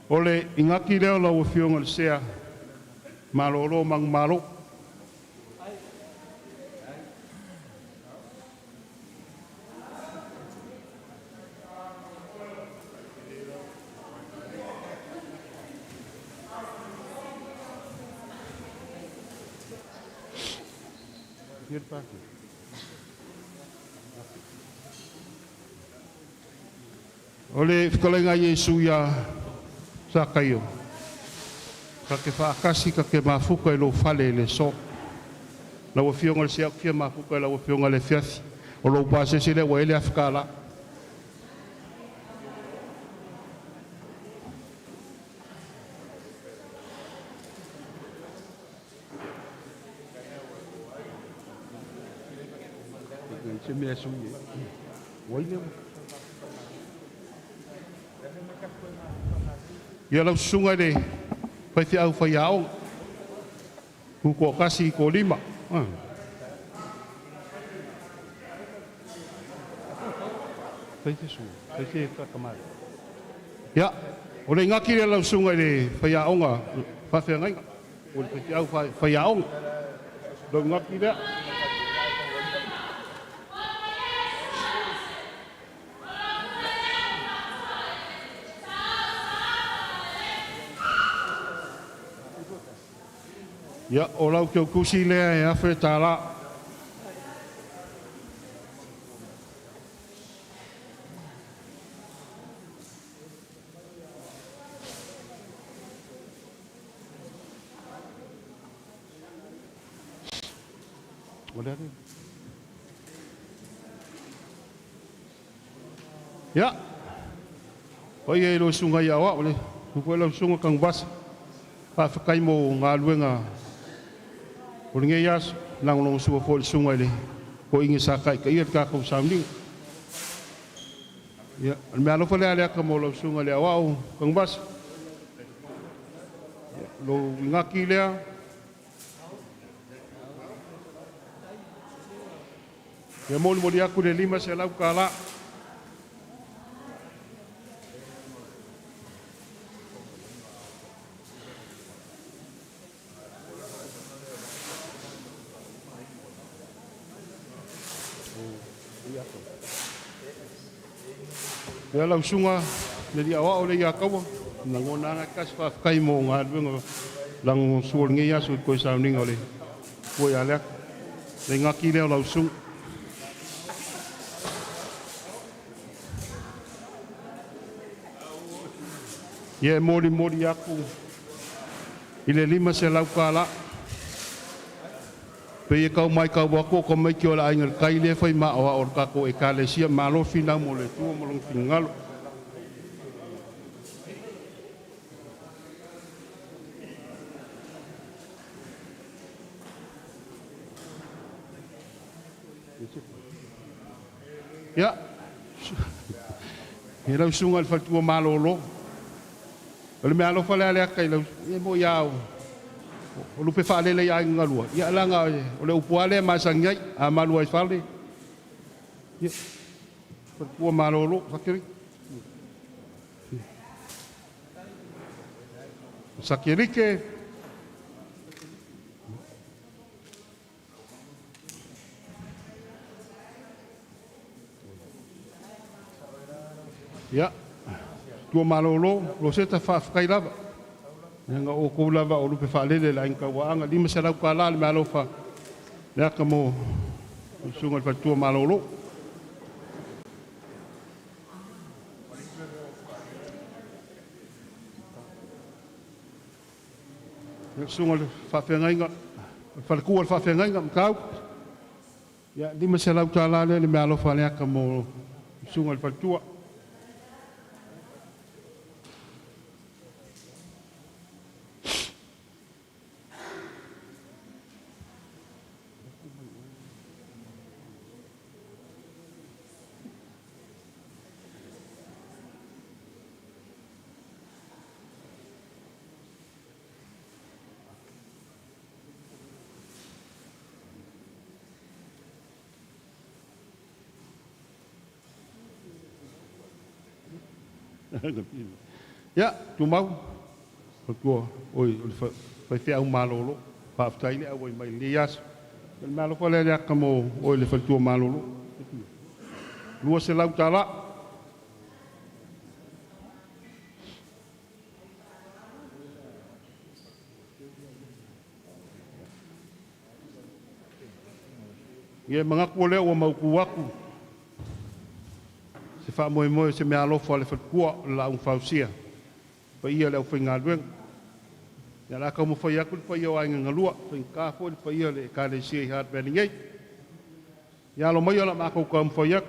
O le ingaki leo lau o fionga le sea. Malo lo mang malo. O le whikalenga Iesu ia sakaio. Ka ke whaakasi ka ke mafuka e lo fale le so. Lau a fionga le sea kia mafuka e lau a fionga le fiafi. O lo pase se le wa ele afkala. Se me assume. Olha. Ia lau sunga le pai te au whai ao. Kuko kasi ko 5. Pai te sunga. Pai te kakamari. Ia. O le ngaki le lau sunga le whai aonga. Whawhia ngai. O le pai te au whai aonga. Lau ngaki le. Ia, o lau ke o kusi lea e awhi tā la. Ia, o ia ilo sunga ia wa, ole, kuko lau sunga kang basa. Whawhakai mo ngā luenga. O ringe ias, langolong sua fo le sunga le. Ko ingi sakai ka ia kako samling. Ya, me alofa le ale ka mo lo sunga le awao kang bas. Lo ngaki le. Ya mo mo dia ku le 5 se lau kala. Ya lau sunga le dia wa ole ya kawa nangona na kas fa kai mo nga luenga lang suol nge ya su ko sa ning ole ko ya le ngaki le lau sung ye mori aku ile 5 se lau kala pe kau mai kau wako ko mai ki ola ingal kai le fai ma o or ka ko e kale sia malo fina mo le tu mo long fingal Ya. E lau sunga le fatua malolo. O le mea alofa le alea kai lau. E mo iau. O lupe whaale le ai ngalua. Ia langa o le upuale masangai a malua i whaale. Ia. Fatua malolo. Sakiri. Sakirike. Ya. Tua malolo, lo se ta whaakai lava. Nga o kou lava o lupe whaalele la inka waanga. Lima se rau ka la le malofa. Lea ka mo sunga le tua malolo. Sunga le whawhengainga. Whalekua le whawhengainga mkau. Ya, lima se rau ka la le malofa lea ka mo sunga le tua. Ya, tu mau. Tua, oi, fai fea un malolo. Pa aftai le oi mai lias. El malo ko le ka mo oi le tua malolo. Lua se lau tala. Ye manga ko le o mau ku aku. Se fa moe se me alofa le fatua la un fausia. Pa ia le au whainga lueng. Ia la ka mo whai aku pa ia o ainga ngalua. Whain ka fo pa ia le ka le sia i hat bani ngai. Ia lo mai ala mako ka mo whai aku.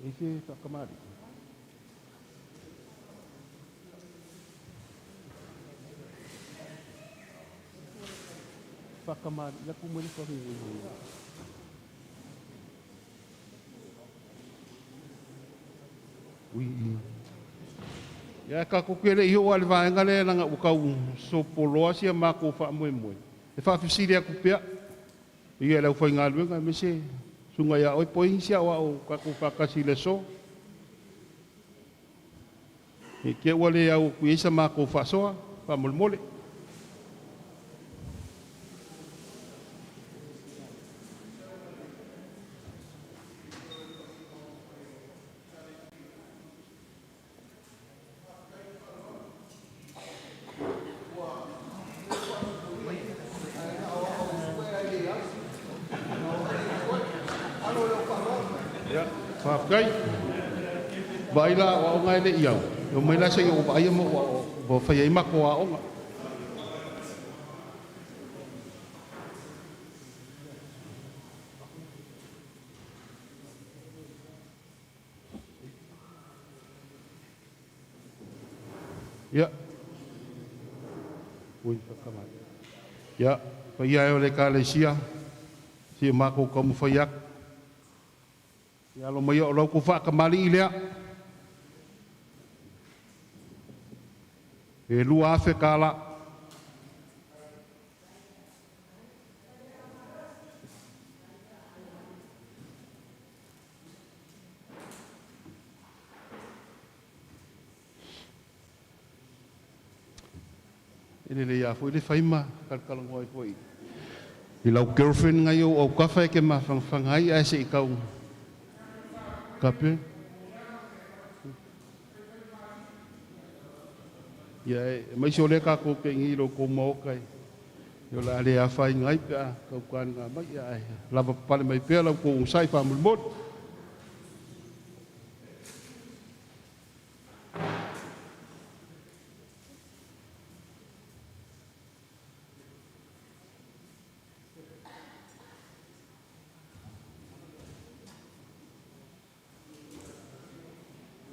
Ese whakamari. Whakamari. Ia ku mori whahi. Ui. Ya ka ko kele i o ale vaenga le langa u kau so poloa sia mako fa moe moe. E fa fisiri aku pea. I ele u foi ngaluenga me se sunga ya oi poin sia wa o ka ko fa kasi le so. E ke wale ya u ku isa mako fa soa fa mol mole. Kai baila wa ngai le iau o mai la se o ba ia mo bo fa ia ma ko a onga ya ui fa kama ya fa ia o le ka le sia si ma ko como fa ia ya lo mai o lo ku fa kamali ilea e lua afe kala ele le ya foi le faima kalkalongo ai foi i lau girlfriend ngai o kafa ke ma fangai ai se ikau Kape. Ya, mai sole ka ko ke ngi ro ko mo kai. Yo la le a fai ngai ka ka kan nga mai ya. La pa pale mai pe la ko sai fa mul mot.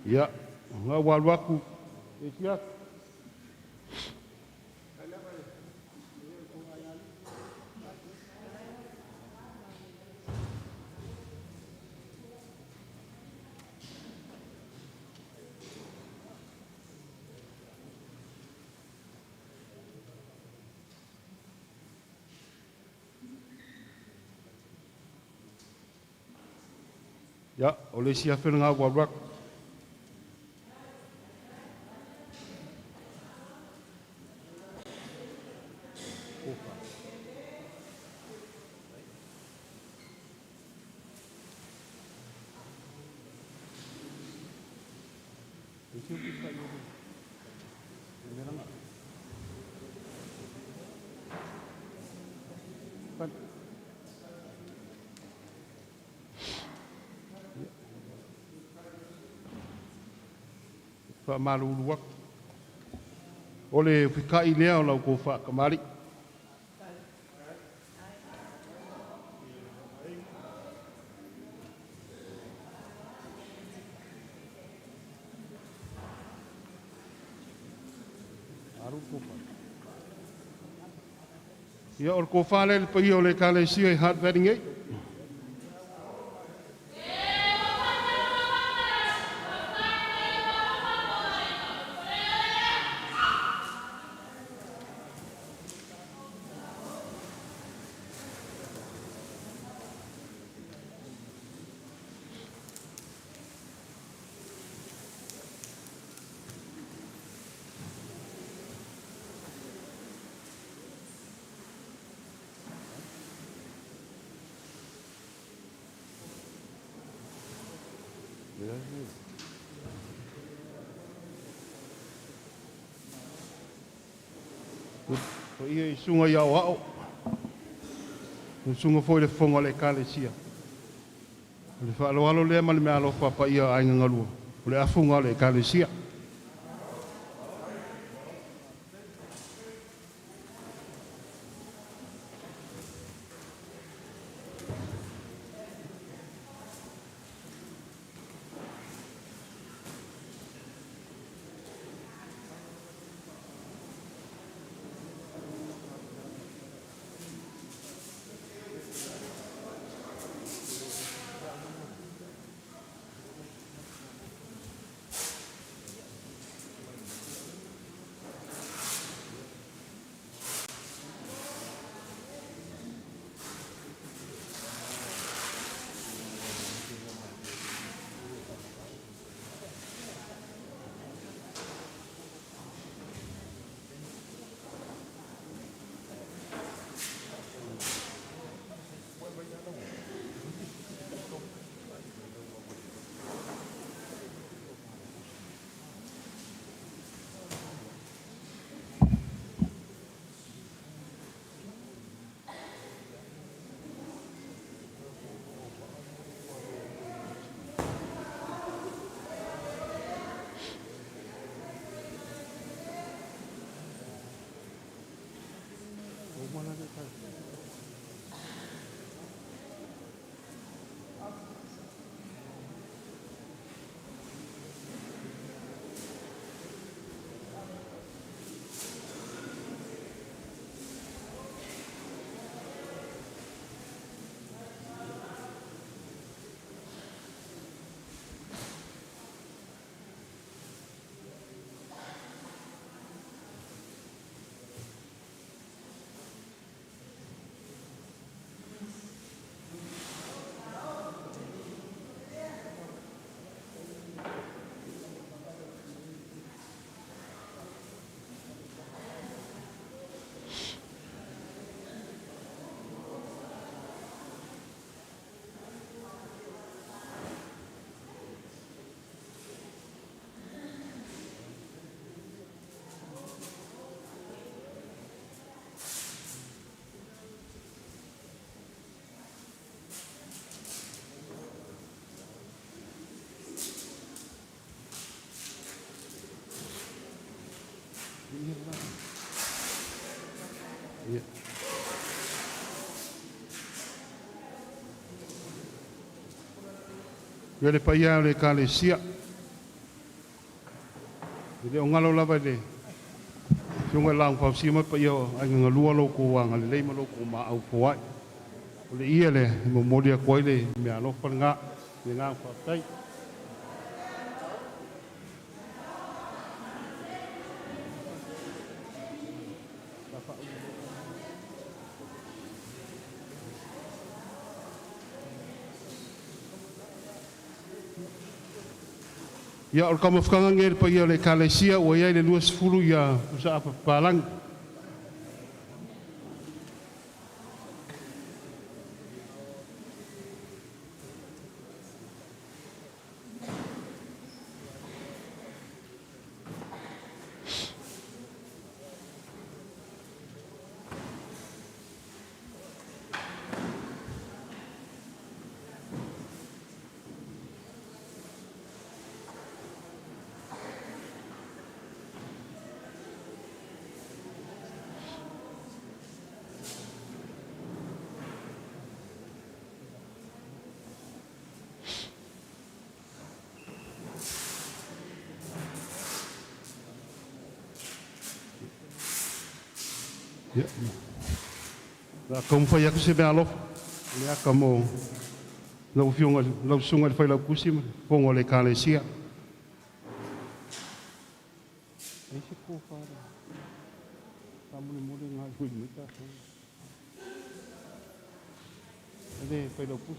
Ya, ngawal waku. Ikhlas. Ya, o le sia whenanga warak. Whaamaluruak. O le whikai lea o lau ko whaakamari. Ia o ko whale le pai o le kale sia I hard wedding ei. Ko ia I sunga I au au. Ko sunga foi le fonga le kale sia. O le whaaloalo lea ma le mea alofa pa ia ainga ngalua. O le afunga le kale sia. Ia. Ia le paia o le kale sia. Ia o ngalo lava le. Fiunga lang pau sima paia o ai ngalua loko wanga le leima loko ma au poai. O le ia le mo modia koi le me alo nga le ngang pa tai. Ia o ka mafkanga ngere pa ia le kalesia o ia le luas fulu ia usa apa palang. Ya. La kom fa ya se belo. Ya como lo fiunga lo sunga fa la kusima pongo le kalesia. Ese ko fa. Tamu ni mole ngai hui mita. Ade fa la kus.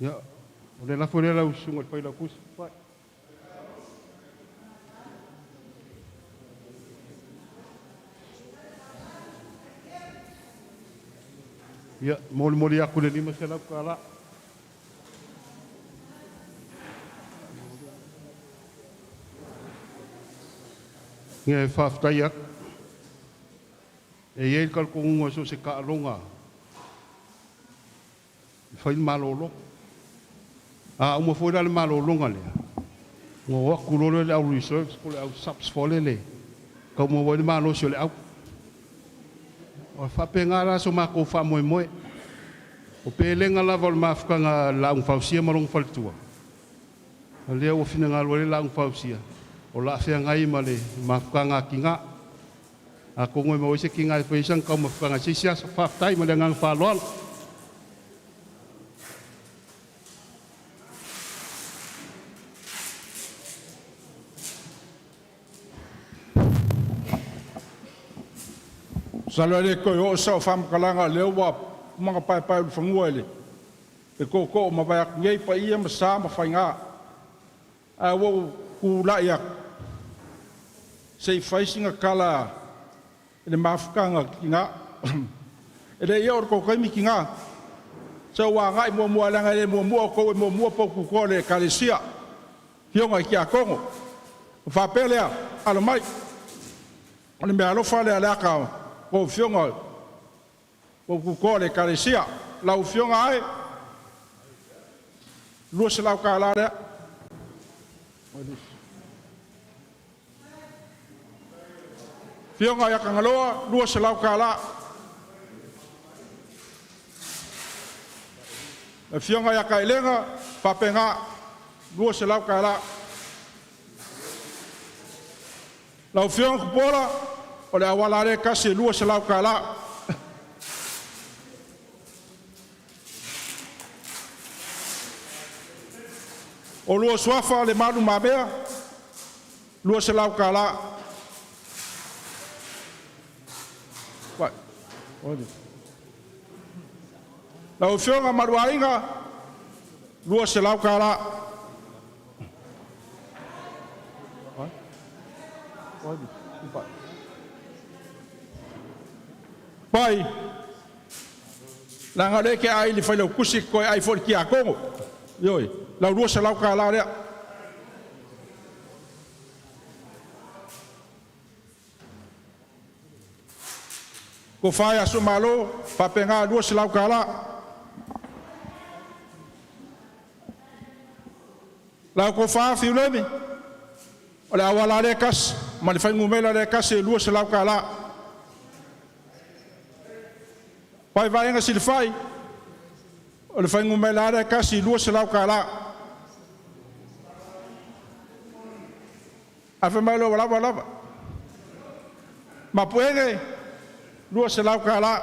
Ya, oleh la folha la usunga pai la kus. Ya, moli aku le lima sela kala. Nge faftayak. E ye kal ko ngo so se ka longa. Fai malolo. Uma foi dar mal ao longo ali. O aculo le au research ko le au subs fole le. Como o mal o le au. O fa pengara so ma ko fa moi. O pelenga la vol ma fa nga la un fausia malong faltua. Ale o fina nga le la un fausia. O la fe nga i male ma fa nga kinga. A ko ngoi mo se kinga fe sang ko ma fa nga si sia fa tai ma nga fa lol. Salare ko yo sa fam kalanga lewa mga pai fanguele. E ko mabayak ngei pa ia masama fainga. A wo ku laia. Sei faisinga kala le mafkanga kinga. Ele yo ko kai mi kinga. Sa wa ngai mo langa le mo po ku ko le kalesia. Hionga ki a Kongo. Fa pelea ala mai. Ole me alo fale ala ka. O fionga o kukole kalesia la o fionga ai lo se la kala de fionga ya kangaloa lo se la kala fionga ya kailenga papenga lo se la kala la o fionga pola ole awala le kasi lua se lau kala. O lua suafa le malu mabea, lua se lau kala. Vai, olha. Lau fionga maruainga, lua se lau kala. Vai, olha. Pai, langa le ke ai le fai kusi ko ai for ki a Kongo. Yoi, la rua se lau ka la rea. Ko fai aso malo, pa penga rua se lau ka la. La ko fa fi lemi. Ole awala le kas, ma le fai ngumela le kas e rua se lau ka la. Pai vai nga silfai. O le fai ngumela re kasi lua se lau kala. Afe mai lo lava. Ma puege lua se lau kala.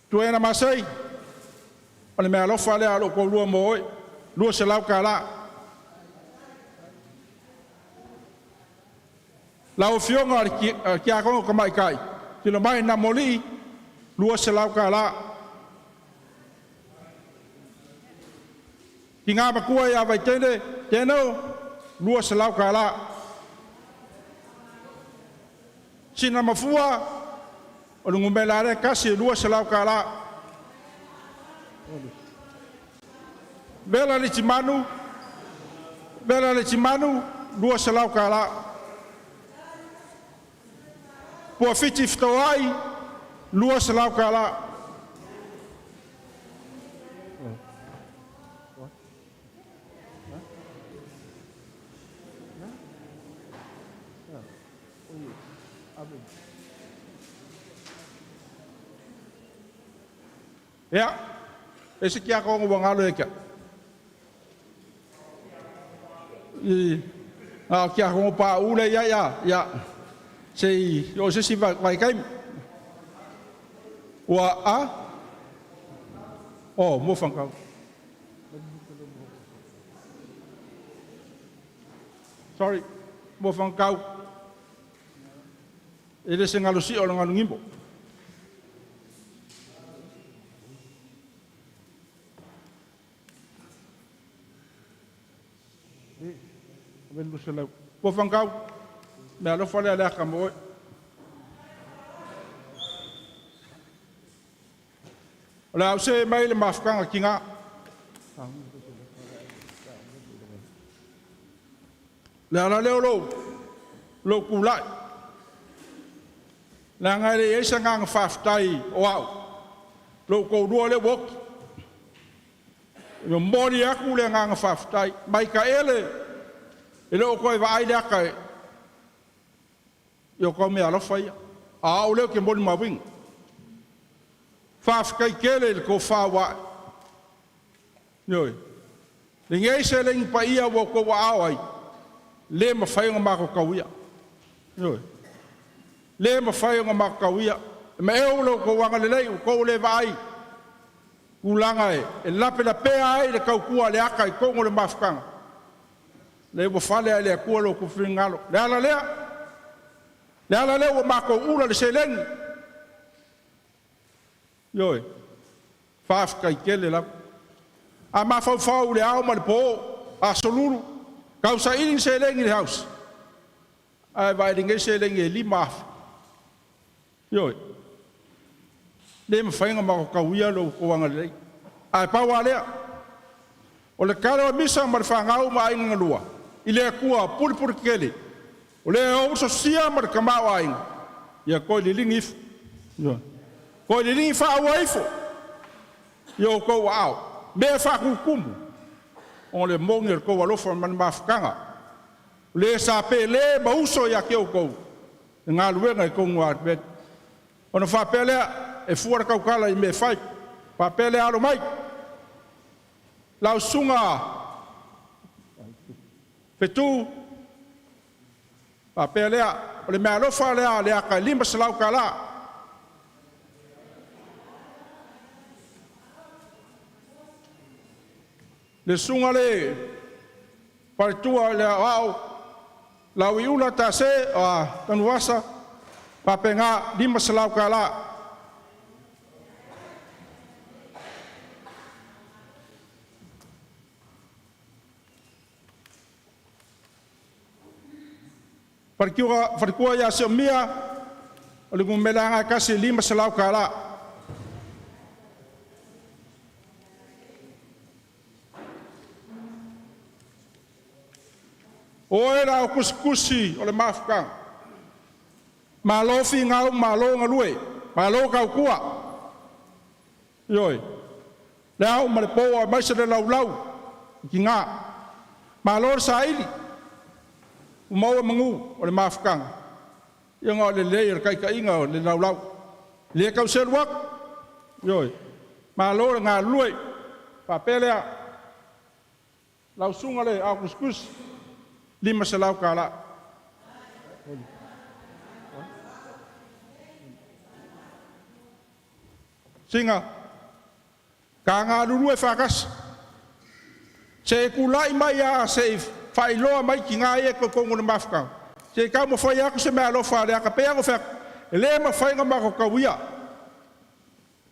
Tu ena masai. O le mea lofa le alo ko lua mooi. Lua se lau kala. Lau fionga ki a kongo kamai kai. Tino mai na moli, lua se lau ka la. Ki ngā makua ia vai tēnō, lua se lau ka la. Sina mafua, o lungu me lare kasi lua se lau ka la. Bela le timanu, lua se lau ka la. Pua fiti fitawai, lua se lau ka la. Ya, ese kia ko ngwa ngalo eka. Kia ko pa ule ya. Sei o se si vai kai. Wa a. Oh, mo fangkau. Sorry, mo fangkau. Ele se ngalo si o ngalo ngimbo. Po fangkau, me alo fale ala kamo. Ola se mai le mafkanga kinga. Le ala le lo kulai. La ngai e sanga ngafaftai wow. Lo ko do le wok. Yo mori aku le ngafaftai, mai ka ele. Ele o koe wa aile akai. Yo ko me alo fai. A o leo ke moni mawing. Whafkai kele le ko whawa. Yoi. Le ngei se lengi pa ia wo ko wa awai. Le ma whai ngā mako kauia. Yoi. Le ma whai ngā mako kauia. Me e o leo ko wanga le lei. Ko le wa ai. Ulanga e. E lape la pea ai le kau kua le akai. Kongo le mafkanga. Le wo fale ale ku lo ku fringalo le ala le wo mako ula le seleng yoi faf kai kele la a ma fa le au ma po a solulu causa in seleng le house ai vai dinge seleng e lima yoi le ma fainga ma ka uia lo ko wanga le ai pa wale o le karo misa ma fa ngau ma inga lua ile kua pulpur kele ole o so sia mar kama waing ya ko li lingif yo ko li lingif fa waifo yo ko wow be fa kum on le monger ko walo for man mafkanga le sa pe le ba uso ya ke ko nga luwe nga ko ngwa bet on fa pele e fuar ka kala me fai pa pele alo mai la sunga Petu papelea ole me alofa le aka lima salau kala le sunga le partua le au la wiula ta se a tanuasa papenga lima salau kala Farkua ya se mia o le gumelanga kasi lima salau kala. O era o kuskusi o le mafka. Malo fi ngau malo ngalue, malo kau kua. Yoi. Lau ma le poa mai se le lau ki nga. Malo saili. Mau mangu o le mafkang. Ia ngā le leir kai ka inga o le lau. Le kau serwak. Yoi. Ma lora ngā lue. Pa pelea. Lau sunga le au kuskus. Lima se lau kala. Singa. Ka ngā lulue whakas. Se kulai mai a seif. Fai loa mai ki ngā e ko kongo na mafkang. Se ka mo fai aku se me alofa le ka pe aku fa le ma fai ngama ko kawia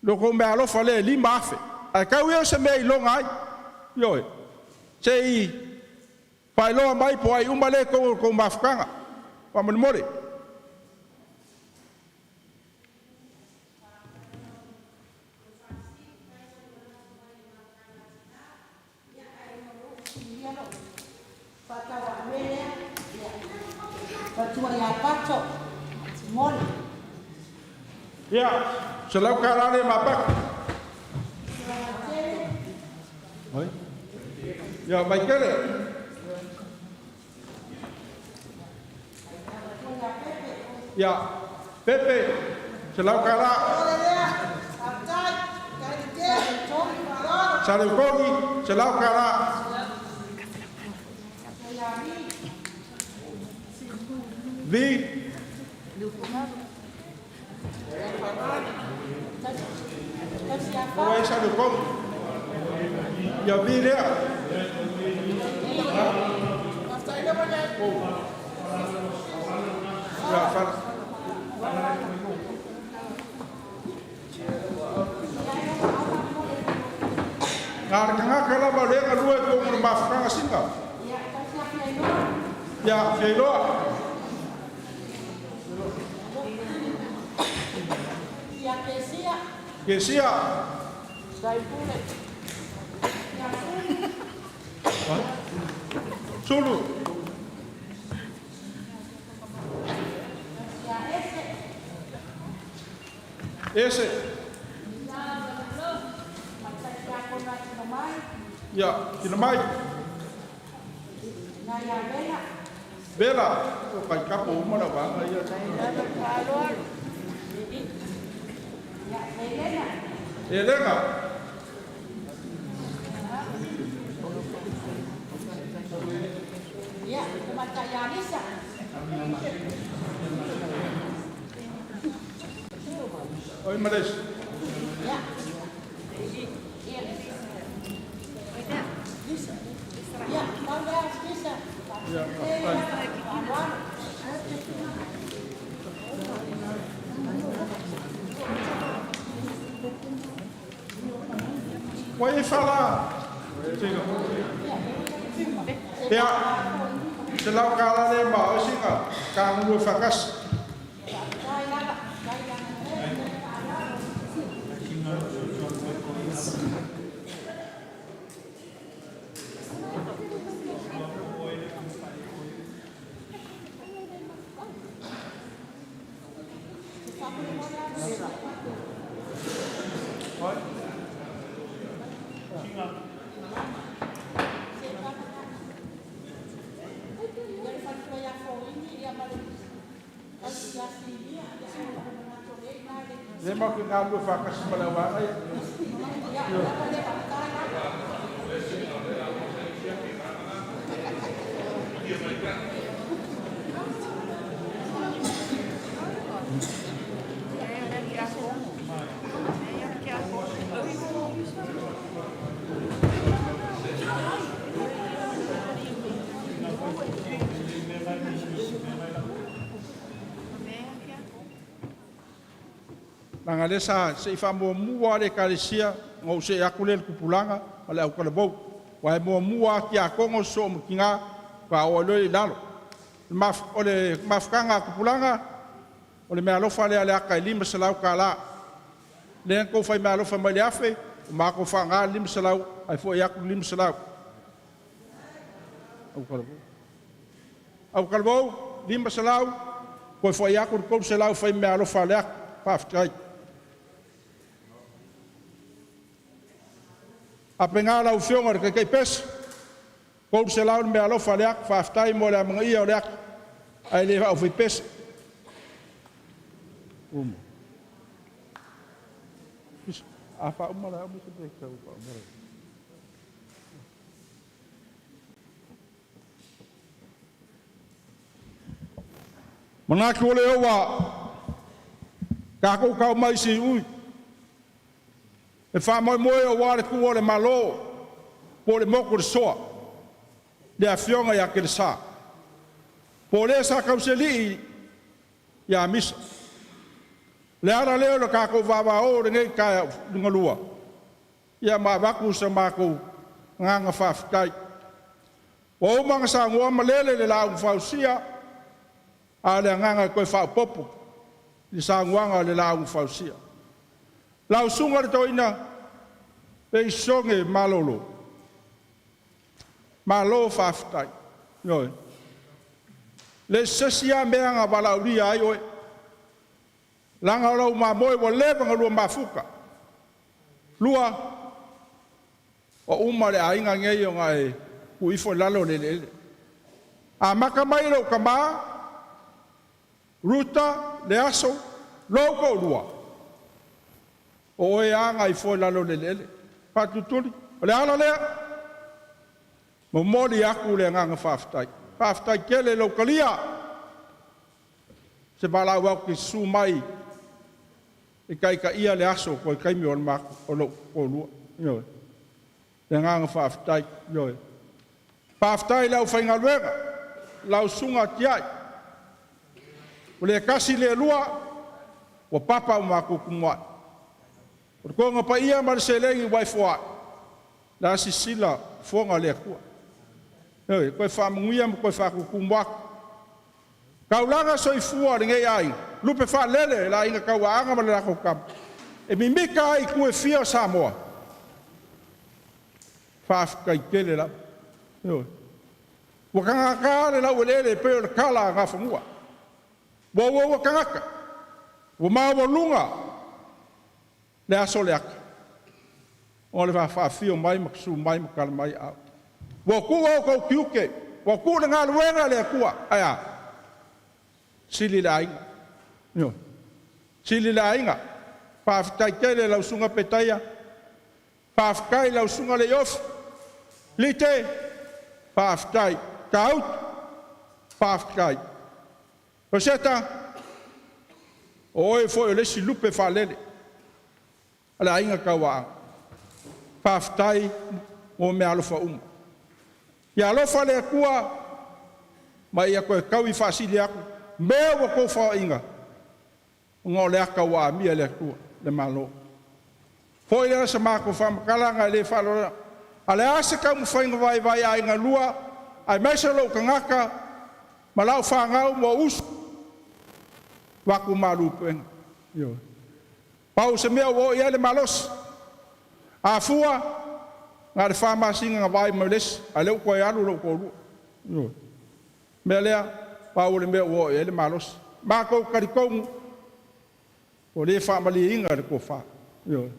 lo ko me alofa le li mafe ai ka wia se me longa ai yo se i pai lo mai po ai umale ko mafkanga pa mo more ya selau karane mapak oi ya mai kere ya pepe selau kara sare kogi selau kara vi oi sare kogi ya vi dia ya fal ngar kanga kala ba le ka luet ko mo mafkanga singa ya felo Kesia. Sulu. Ese. Ya, kinamai. Bela. Kai kapo mo na ba ya. Elena. Ya, macam Yanisa. Oi, Maris. Ya. Ya, kalau bisa. Ya, Pode falar. Ya, selau kala le mau singa, kang lu fakas. Dia mau ke ngalu fakas Malawana ya. Nangalesa se ifa mo mua le kalisia ngo se akule kupulanga ale au kala bou wa mo mua ki akongo so mkinga ka o le lalo maf ole mafkanga kupulanga ole me alofa le ale aka lima salau kala le ko fai me alofa mali afe ma ko fa nga lima salau ai fo yakul lima salau au kala bou lima salau ko fo yakul ko salau fai me alofa le paftai apenga la ufionga ke pes ko se la me alo faleak faftai mo la mga ia leak ai le va ufi pes apa umala amu se break tau pa mana ko le wa ka ko ka mai si ui e fa mo o wale ku ole malo po le moko soa le afionga ya ke sa Po le sa kauseli ya misa. Le ara leo le kako vava o le ngai kaya ngalua. Ia mawaku sa mako nganga whawhikai. Wa o manga sa ngua malele le lau whausia a le nganga koe whaupopu. Ni sa nguanga le lau whausia. Lau sunga le toina pe isonge malolo. Malo whawhikai. Noi. Le sesia meanga walauria ai oe. Langa lau ma moe wa lewanga lua mafuka. Lua o uma le ainga ngei o ngai uifo lalo le le. A maka mai lau kama ruta le aso loko lua. O e anga ifo lalo le le. Patutuli. O le ala lea. Mo mori aku le nganga whaftai. Whaftai kele lau kalia. Se bala wau ki su mai. E kai ka ia le aso ko kai mi on mak o lo o lu yo le nganga whaftai yo whaftai lau whainga luega lau sunga tiai o le kasi le lua o papa o mako kumwa o konga pa ia mar se lengi wai foa la sisila fonga le kua yo ko fa mungia ko fa kumwa kaulanga soi fua ngai ai lupe fa lele la inga kauanga ma la kokam e mi mika ai ku e fia Samoa fa kai kele la yo wa kanga ka le la lele pe le kala nga famua wo kanga wo ma wo lunga le aso le ak o le fa fio mai maksu mai makal mai a wo ku ko kiuke wo ku nga luenga le kua aya sili la inga yo sili la inga pa ftai kele la sunga petaya pa fkai la sunga le yof lite pa ftai kaut pa fkai poseta oi foi le si lupe fa lele ala inga kawa pa ftai o me alo fa ya lo fa le kua mai ya ko kawi fa sili aku meu ko fa inga ngo le aka wa mi le ku le malo foi le sa ma ko fa kalanga le fa lo ale asa ka mu fa inga vai ai nga lua ai mai se lo kangaka malau fa nga mo us wa ku malu pen yo pau se meu wo ia le malos a fua nga le fa ma singa vai moles ale ko ya lo ko yo melea pau le meu wo ia le malos ma ko karikong o le fa mali inga le ko fa yo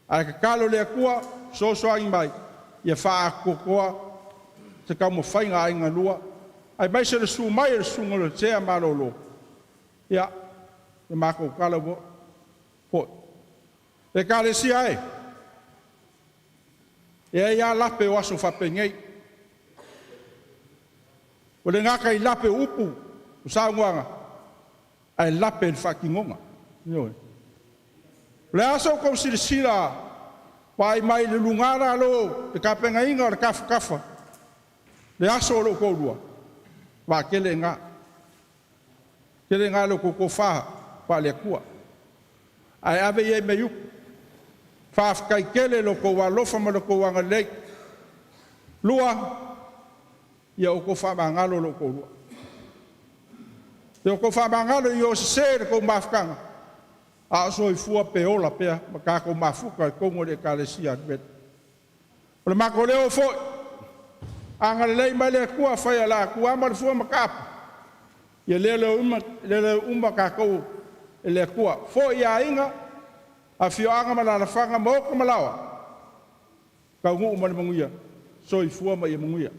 ai ka kalo le kua so ai mai ia fa ko te ka mo fa inga inga lua ai mai se le su mai le su ngolo te malolo ya le ma ko kalo bo po e ka le si ai e ya la pe wa so fa pengei o le ngaka I lape upu o sa nguanga ai lape le fa kingonga yo le aso ko sila pai mai le lungara lo te kapenga inga le kafa le aso lo ko lua va kele nga lo ko fa pa le kua ai ave ye me yu fa kai kele lo ko wa lo fa mo lo ko wa le lua ia o ko fa mangalo lo ko lua te ko fa mangalo yo se ko mafkanga a so I fua peola pea maka ko mafuka ko ngore kalesia bet o le mako leo fo anga le mai le kua fa la kua ma fua maka ia le uma ka ko le kua fo ia inga a fio anga mala la fanga mo ko malawa ka ngu ma manguia so I fua ma ia manguia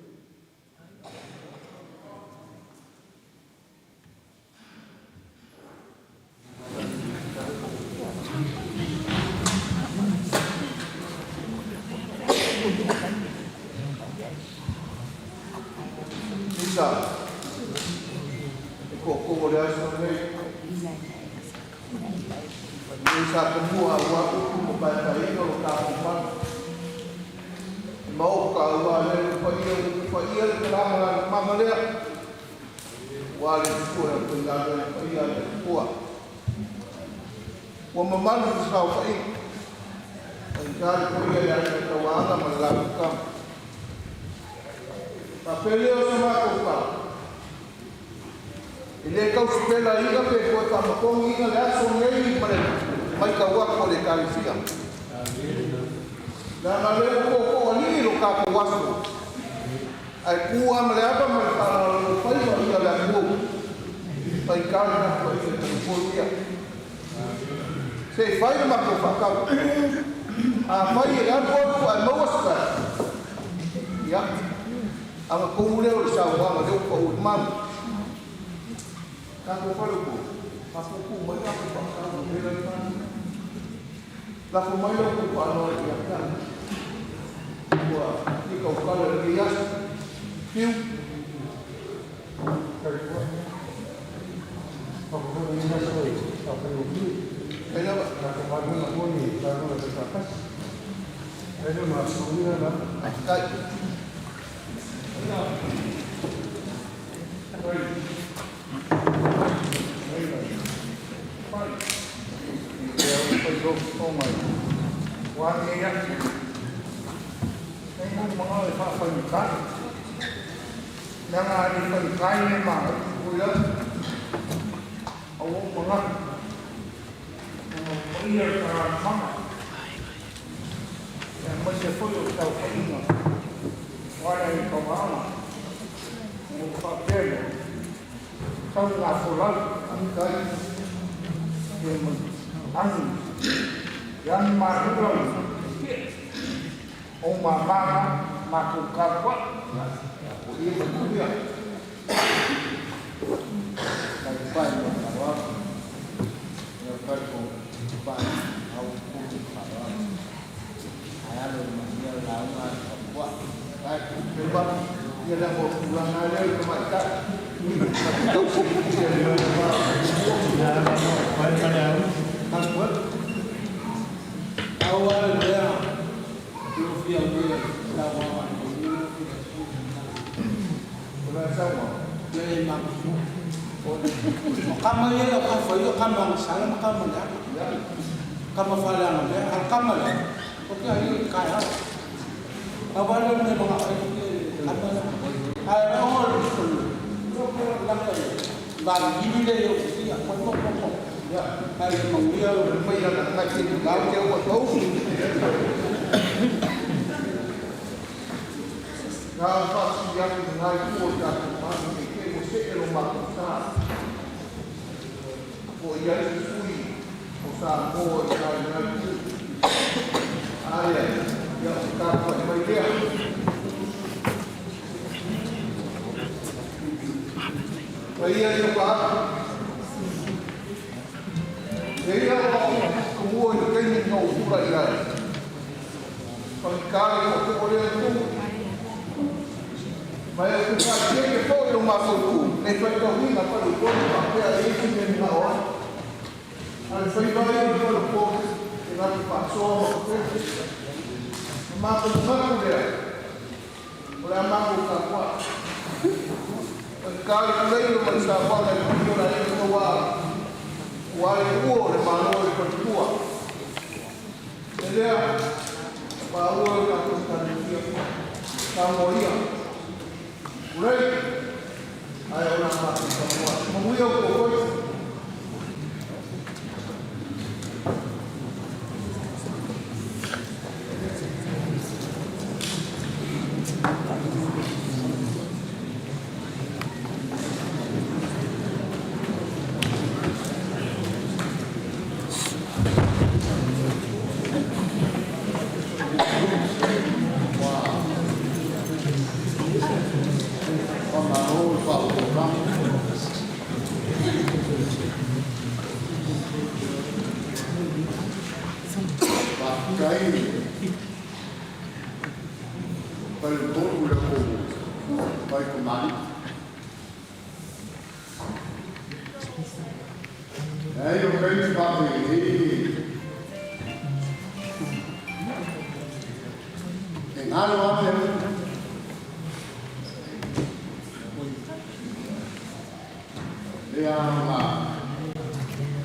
ko le aso nei sa ko wa ko pa no ka pa mo ka wa le pa ia le la ma le Wale kua ko la ko ia kua. Wa mamalu sa ko i. Ai ka ko ia ya ka wanga ma la ka. Pa pele o sama ko ka. Ile ka usipela ina pe ko ta ko ina la so ngai mare mai ka wa ko le ka fia. Na na le ko ni lo ka ko wasu. Ai kua mare apa mare pa pa ia la ko. Pai ka na ko ko ia. Se fai ma ko fa ka. A fai ia ko ai mo wasa. Ya. Ama ko ule o sa wa ma de ko u man. Ka ko fa ko. Pa ko mai ka ko ka ko le le man. La ko mai ko pa no ya ka. Wa ni ko ka le ya. Piu. Ka ko. Ako ni na so i. Ako ni. Kaya ba ka ko na ko ni ka ko na sa kas. Kaya ma so ni na. Ay.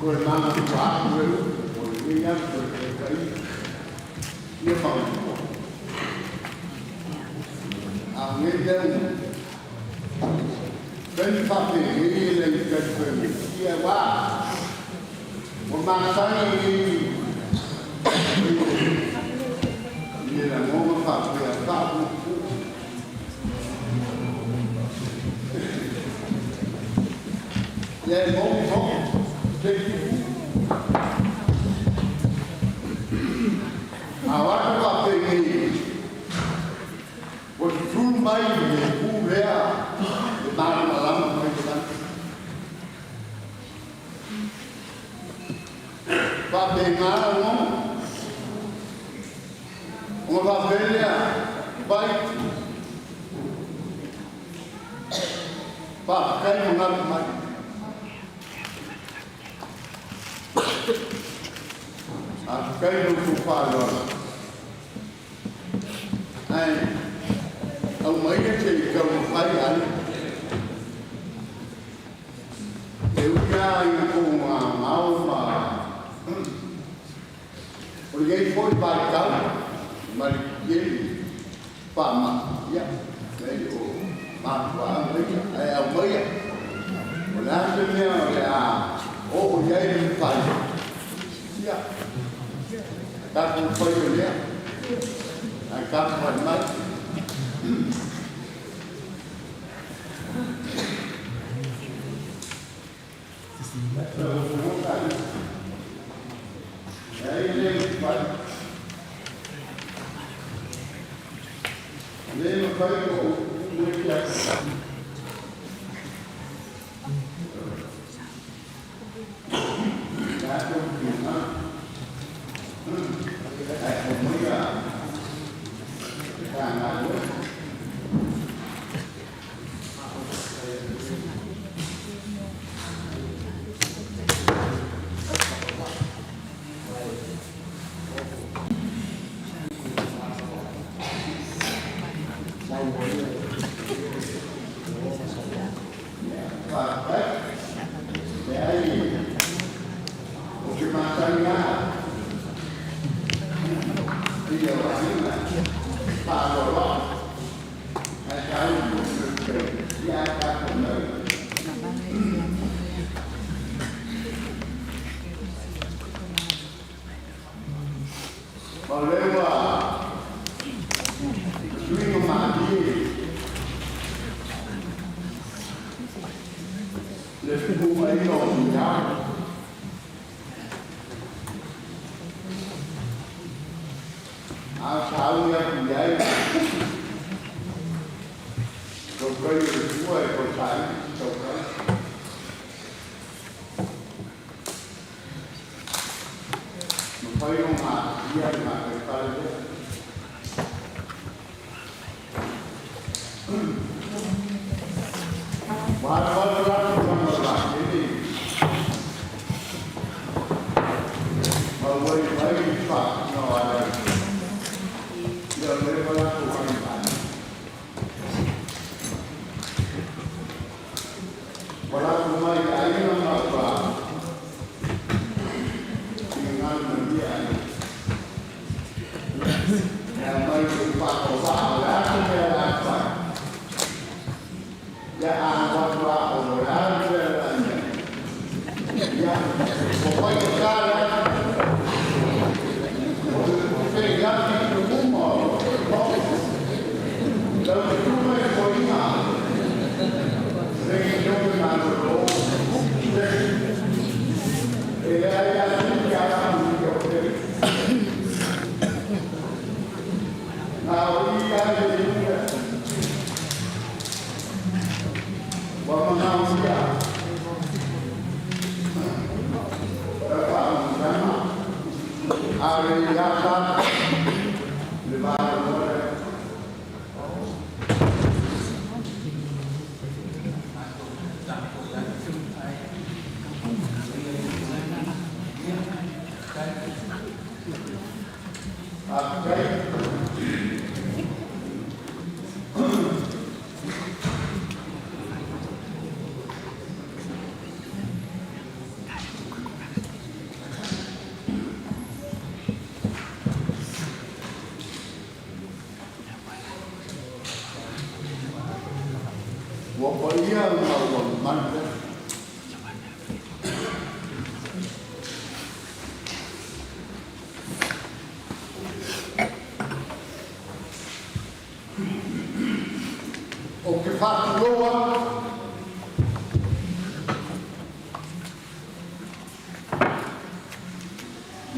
Con mama tu qua, con il mio io fa a me ben fa bene le cose sia va ma sai la nuova fa è molto agora va bene o sul mai o vea dar uma lama va bene não uma velha vai va cai uma mais a cai no sofá ông mấy cái gì cầm phải ảnh nếu ra cùng máu mà rồi gây phối bài cáo mà dễ phạm mặt đấy mà mấy ông mấy rồi làm cho nhau là ô dây phải các cũng phải rồi nhé các phần mất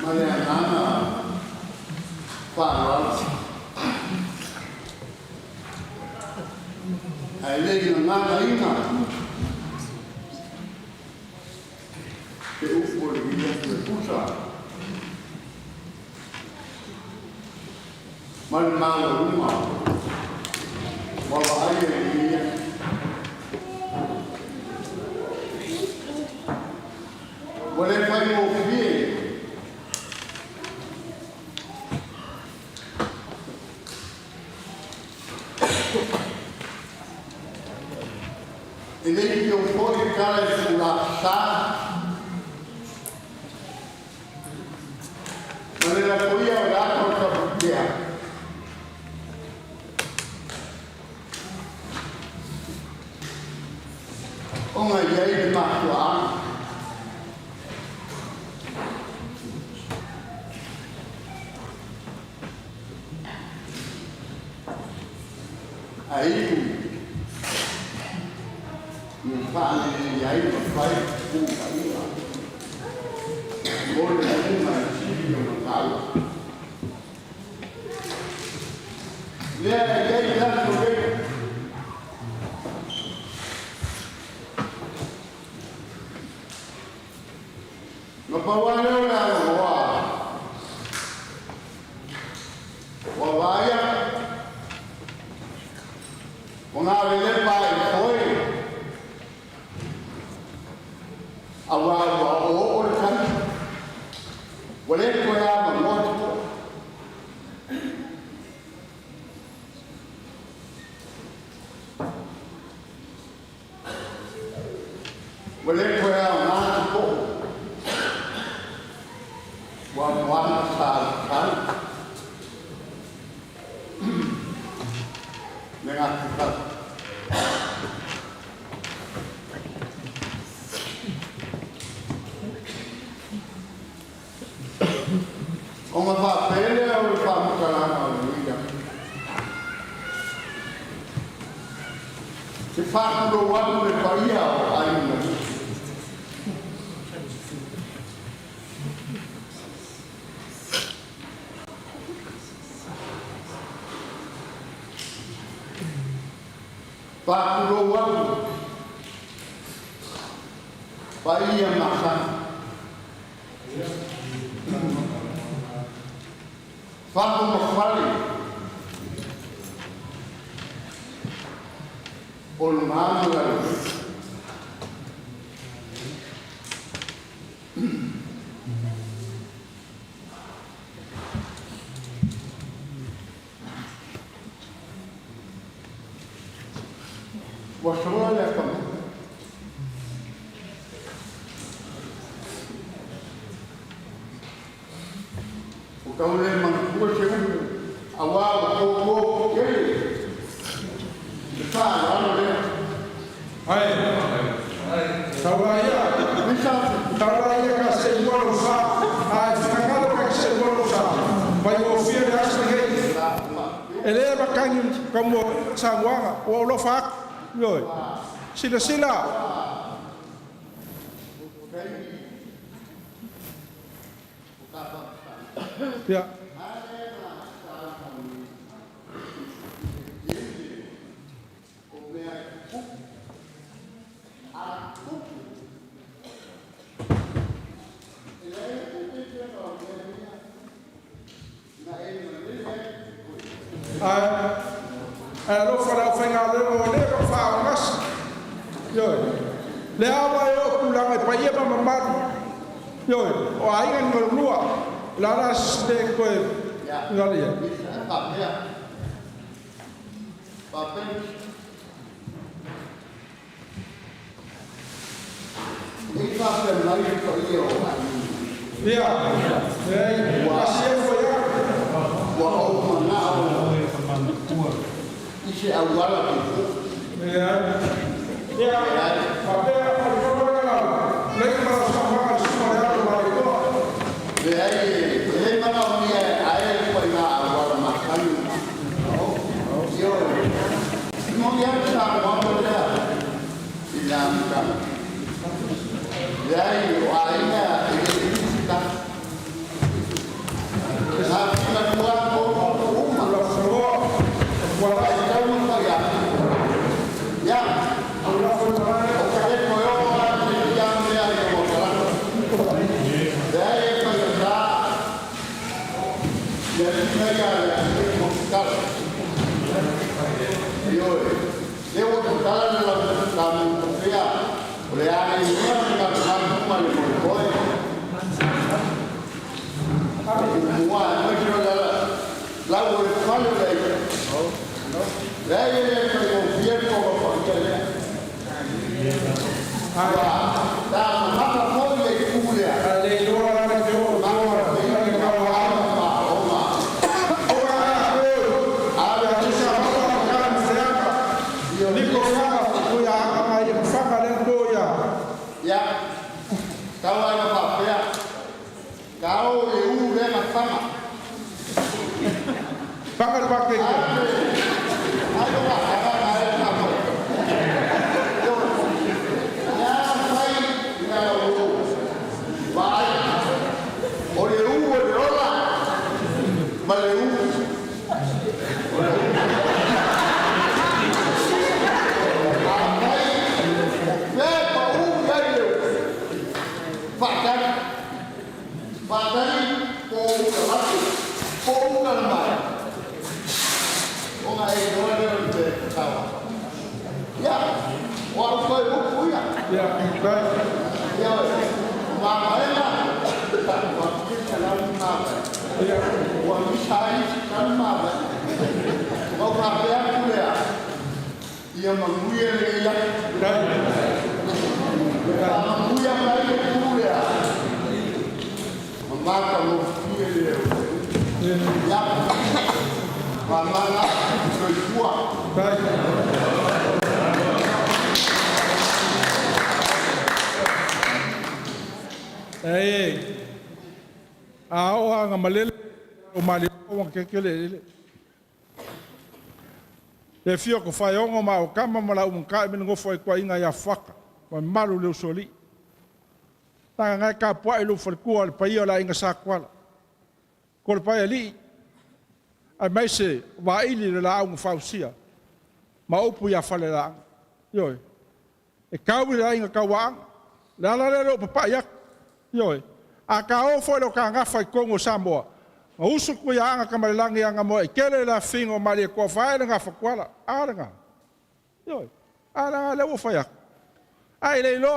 Mariana Farwell. I live in Nanai-Gagaifo. The Ufo is Pusa. Malmala Uma. Wala Aye. Wala Fayo Fie. Ele que eu fui cara de laçar, mas ele foi orar contra a mulher. Uma ideia de machuar. Aí Bạn thì giấy một phái khu cảnh là ngôi này mà chỉ dùng thảo lên giấy ra rồi đi nó bao nhiêu là hoa vải á con nào lên bài thôi Lauava o kan wale ko ya ma mo wale ko ya ma ko wa sa kan nenga ka Ông bà phê lê ông bà một cái làm ở người dân Cái phát đồ ăn người có ý hào anh mà Phát đồ ăn Bà ý em mặc sang Fato Mafali Olmano Washola kama Kau le mangkuk cewek awal kau kiri, besar mana dia? Tawaya, tawaya kasih dua lusa, kalau kasih dua lusa, bayi ofir dah sebagai, ele makan kamu sangwang, walau fak, yoi, sila. Ya. Lo fará final de moneda para mas. Yo. Leava eu pulang ai pai ba mamar. Yo, o ai ngan ngolua. Laras de ko ngali ya. Papel. Ini papel lagi kau iyo. Ya. Masih foi ya. Wah, mana isi awal itu. Ya. Ya. Papel lagi malas sama semua itu. Ini mana punya air punya awal makan. Yo, mau yang sama saja. Hilangkan. Jadi airnya ini kita E fio ko fai ongo ma o kama mala umka me ngo foi kwa inga ya faka wa malu le soli ta nga ka po e lu for ku pa ia la inga sa kwala ko pa ali ai mai se wa ili le la un fausia ma opu ya fale la yo e ka wi la inga ka wa la le pa ya yo a ka o fo lo ka nga fai kongo samboa ma usu ku ya anga kamalangi anga mo e kele la fingo mali ko fa nga fa kwala aranga yo ara le wo fa ya ai le lo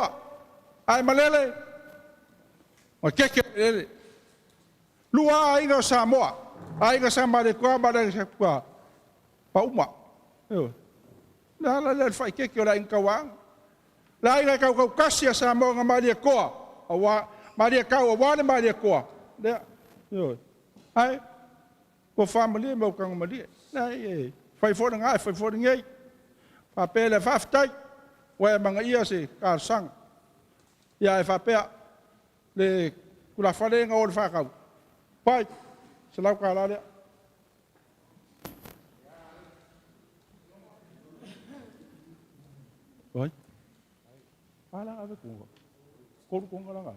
ai malele o keke ele lua inga samoa ai nga sama de ko ba de kwa pa uma yo la le fa keke la inga wa la inga ka kasia samoa nga mali ko wa mali ka wa ne mali ko de yo ai ko family mo kang mali ai fai fo nga fai fo ngai fa pele fa ftai wa manga ia se ka sang ya fa pe le kula fale nga o fa ka pai se la ka la le oi ala ave ko nga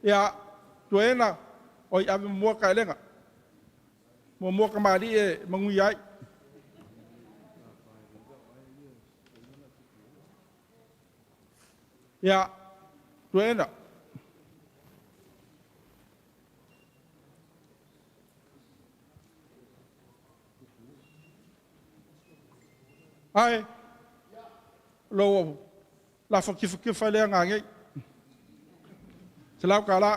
ya tuena oi ave mo ka lenga mo ka mali e manguyai ya tuena ai lo la fo fa le nga ngai se la ka la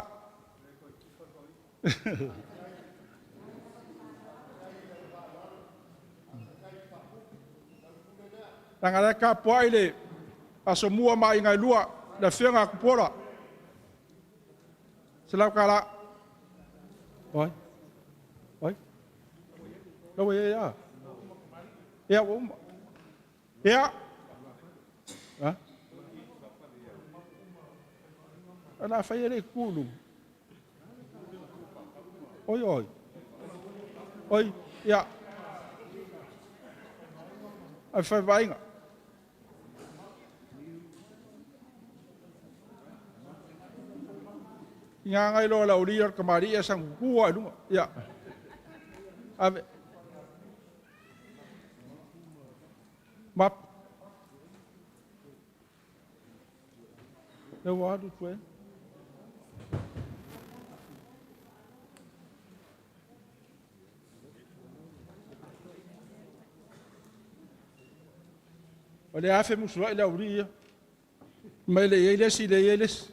tangala ka poile aso mua mai ngai lua la fenga kupora sela kala oi lo ya ya ha ana faire kulu oi ya ai fai vainga nga ngai lo la urior kamari ya sang kuwa lu ya ave map le wadu tuen O le afe musua i le auria. Mai le eiles i le eiles.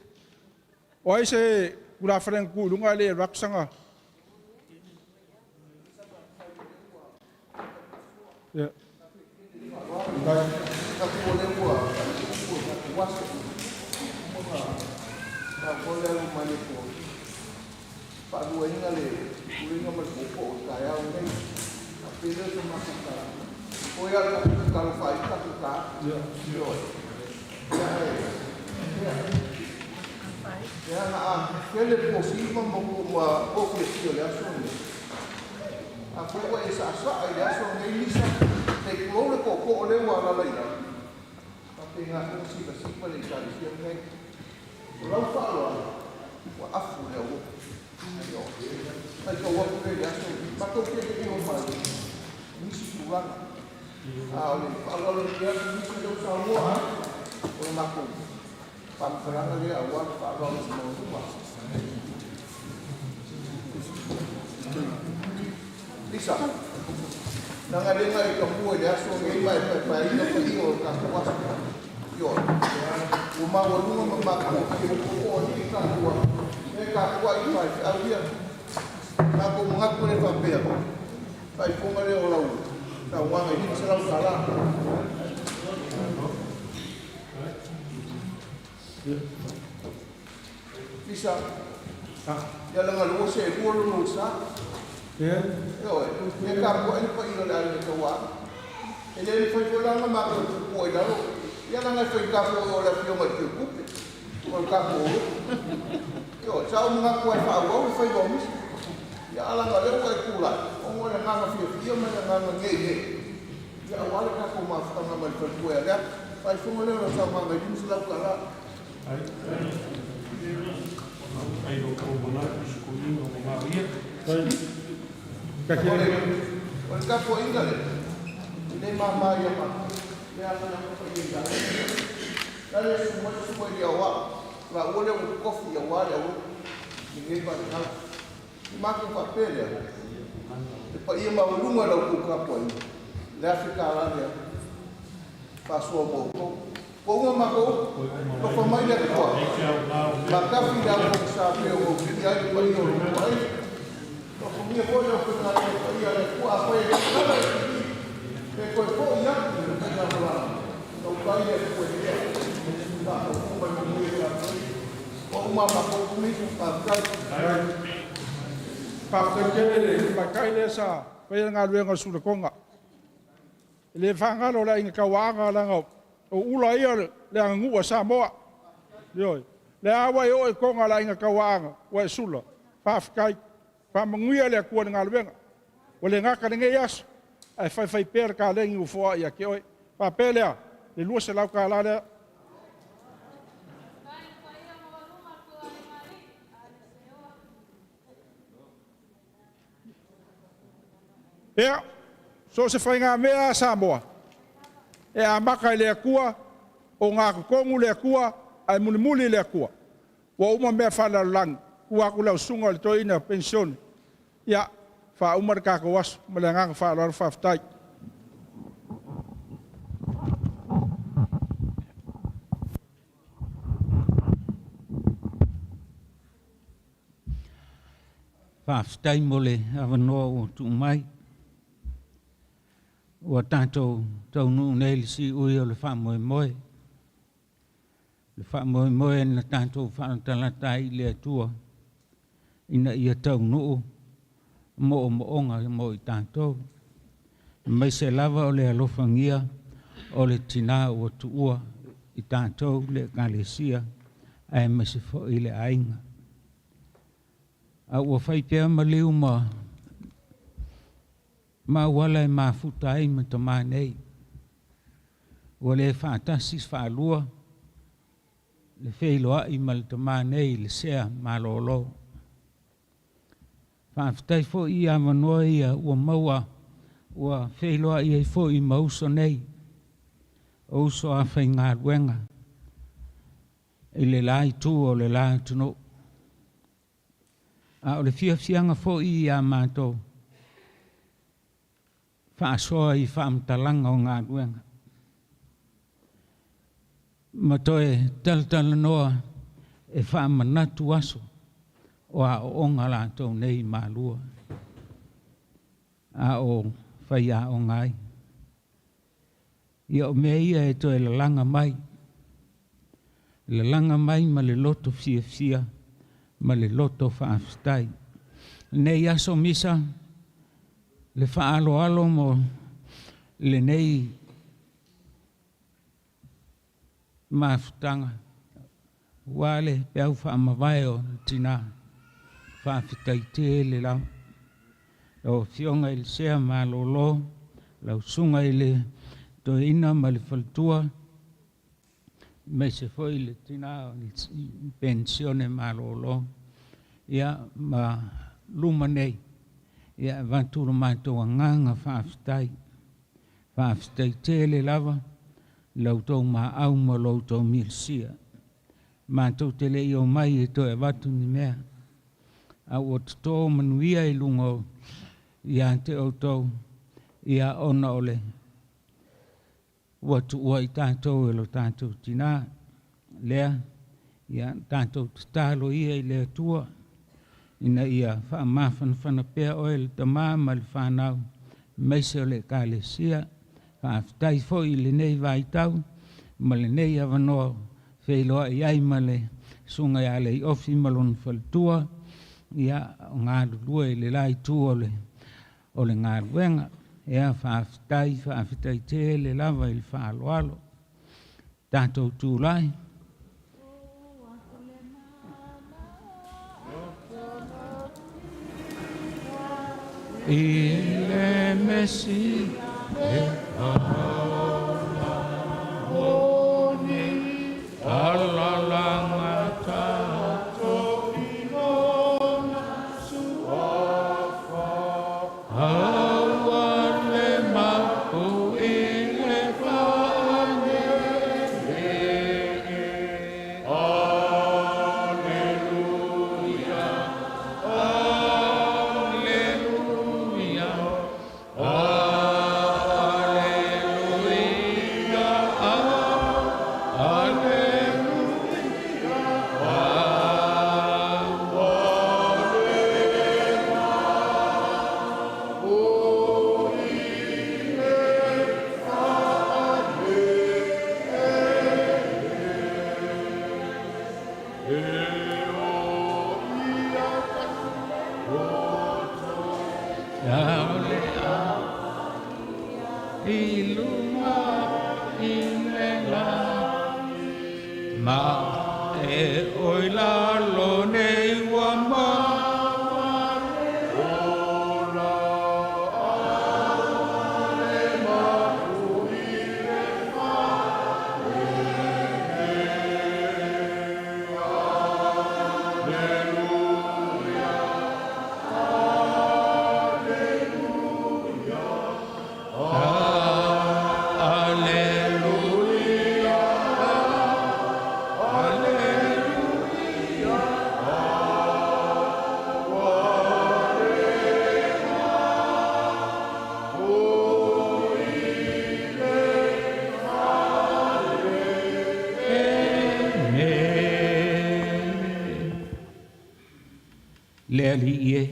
O ai se kura wharenga kulunga le raksanga. Yeah. Aku ai sa ai aso ngai lisa te klore ko le wa la la. Tapi nga ko si le kali si ngai. Lo fa lo. Wa afu le wo. Ayo. Ai ko wa ko le aso. Ma ko ke ko ma. Ni si kuran. Ah, le dia ni si do sa mo ha. Ko ma ko. Pam serang dia awak fa lo mo tu ma. Lisa, nang ada ngai kampung dia so ngai pai no pai o ka kuas. Yo. Uma walunga mabako ko ni ka kuwa. E ka kuwa i pai au dia. Na ko ngaku le papel. Pai ko ngale o lau. Ta wanga ni sala sala. Lisa. Ya la ngalo se ko lu sa. Yo, e ka ko ni pa ilo dal ko wa. Ele ni foi ko la ma ko da lo. Ya la ngai foi ka ko la pio ma ku ku. Ko ka ko. Yo, sa mga ko fa wa foi bo mis. Ya la ngale ko ku la. O mo na nga fio ma na nga nge. Ya wa ka ko ma fa ma ko ko ya. Pai fu mo le na sa ma ngai ni sila ka la. Ai lo ko bona ko ni no ma ria. Oleh kapo ingat ini mama yang dia akan apa ingat. Kalau semua dia awak, lah boleh kopi awak dia ini pada makan papel ya. Lepas ia mau lunga dah buku kapo ini. Lepas sekarang dia pasal boko. Kau mako, kau pemain dia kuat. Maka tidak mau sampai orang dia dipanggil orang. Minha coisa foi na ia com a foi nada que foi bom já na lá então vai é foi tá como vai morrer ou uma comigo Para que para cai nessa vai ngar wenga su konga. Le fanga lo la inga kawanga la ngo o ula ia le ngu sa mo. Yo. Le awa yo konga la inga kawanga wa sula. Pa kai pa manguia le kua nga luenga o le ngaka nge yas ai fai per ka lengi u foa ia ke oi pa pelea le lua se lau ka la le ea so se fai ngā mea Samoa e a maka le kua o ngā kongu le kua ai muli le kua wa uma mea fala lang kua ku lau sunga le toina pensione ya fa umar ka ko was malangang fa lor fa tai fa tai mole avano o tu mai o tanto tau nu nei si o le fa moi le fa moi na tanto fa tala tai le tua ina ia tau nu mo onga mo i tanto mai se lava o le alofangia o le tina o tuua i tanto le kalesia ai me se fo i le ainga a ua fai pia ma liu ma wala e mafuta ai ma tama nei o le fantasis fa lua le feiloa i ma le tama nei le sea ma lolo Whaafitai fo i a manoa ia ua maua ua wheiloa ia i fo i mauso nei. Ouso a whai ngā ruenga. I le lai tū o le lai tuno. A o le fiafianga fo i a mātou. Whaasoa i whaamtalanga o ngā ruenga. Ma toe taltala noa e whaamanatu aso o a o onga lātou nei mālua. A o whai a o ngai. Ia o mea ia e toe lalanga mai. Lalanga mai ma le loto fia ma le loto whaafstai. Nei aso misa le whaalo alo mo le nei maafutanga. Wale peau whaamawai o tina whaafitai te le lau. O fionga i le sea malolo, lau sunga i le to ina ma le faltua, me se foi le tina pensione malolo, ia ma luma nei, ia vanturu mātou nganga whaafitai te le lava, lau tau ma au ma lau tau milsia. Mātou te lei o mai e toi watu ni mea. Au o tō manuia i lungo ia te o tau, ia ona ole. Watu ua i tātou e lo tātou tina, lea, ia tātou tālo ia i lea tua, ina ia whaamawhana pēr o e le tamā ma le whanau, meise o le kālesia, whaafitai fo i le nei vai tau, ma le nei awanoa, whailoa i ai ma le sunga ia le i ofi malon whaltua, ia ngā lulua i le lai tū o le ngā luenga, ia whaafitai te le lava i le whaaloalo. Tātou tūlai. I le mesi e ahola honi alalanga tātou inona suafa hawa le mapu i le whaane Alleluia, Alleluia, ilunga ilela ma e oila lo nei wa ma ola ale ma uile ma le ali ie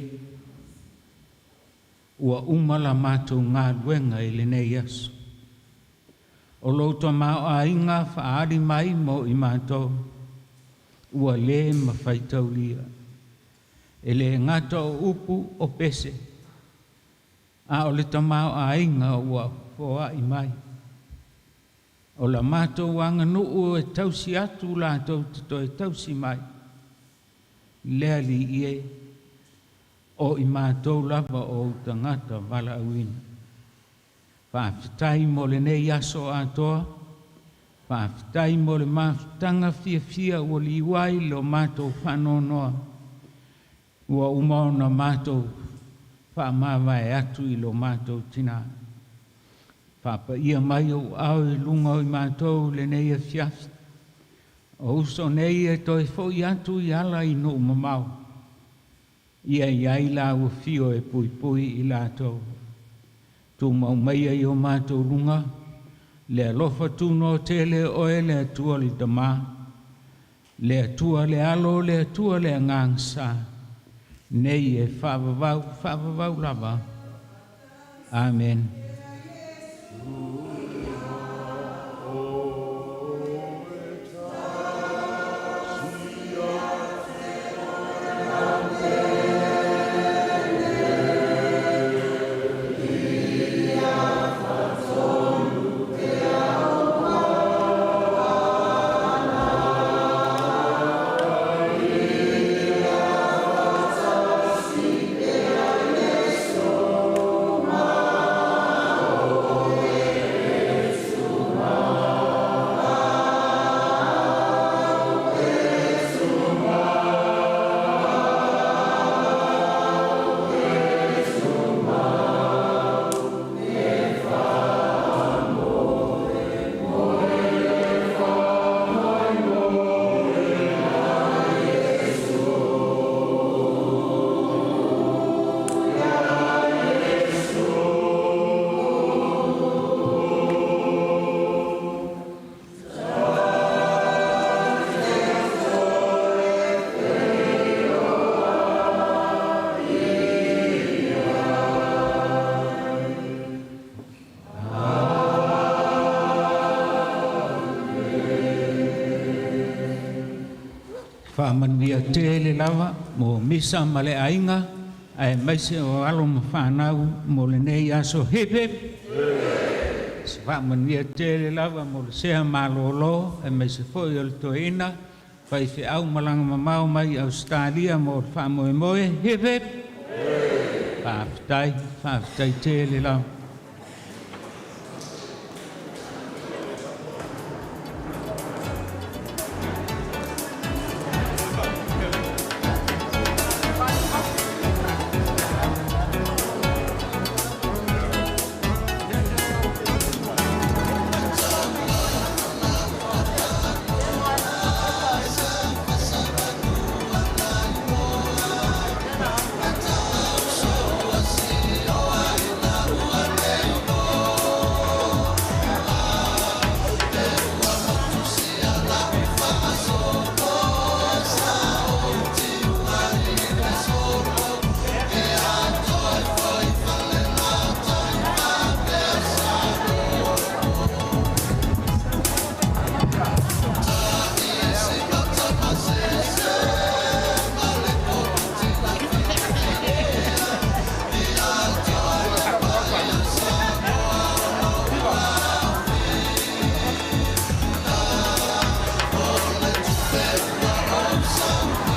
ua umala mātou ngā luenga i le nei aso. O louta mao a inga whaari mai mo i mātou ua le mawhaitau lia. E le ngata o upu o pese. A o le tamao a inga ua foa i mai. O la mātou anga nuu e tausi atu lātou te tausi mai. Le ali ie o i mātou lava o tangata wala awina. Whaafitai mo le nei aso atoa, whaafitai mo le mafutanga fia o li iwai lo mātou whanonoa, ua umaona mātou whaamawai atu i lo mātou tina. Whaapa ia mai o au e lunga o i mātou le nei a fiafi. O uso nei e toi fo i atu i ala i no mamau. Ia iai la ua fio e pui i lātou. Tu mau mai ai o mātou lunga, Le alofa tuno te le oe le atua li dama. Le atua le alo le atua le angangsa. Nei e whaavavau lava. Amen. Whaamanuia te le lava mo misa ma le ainga ai maise o alo ma whanau mo le nei aso hip hip. Whaamanuia te le lava mo le sea malolo ai maise foi o le toina whai whi au malanga mamau mai Australia mo le whaamoe moe hip hip. Whaafitai te le lava. Some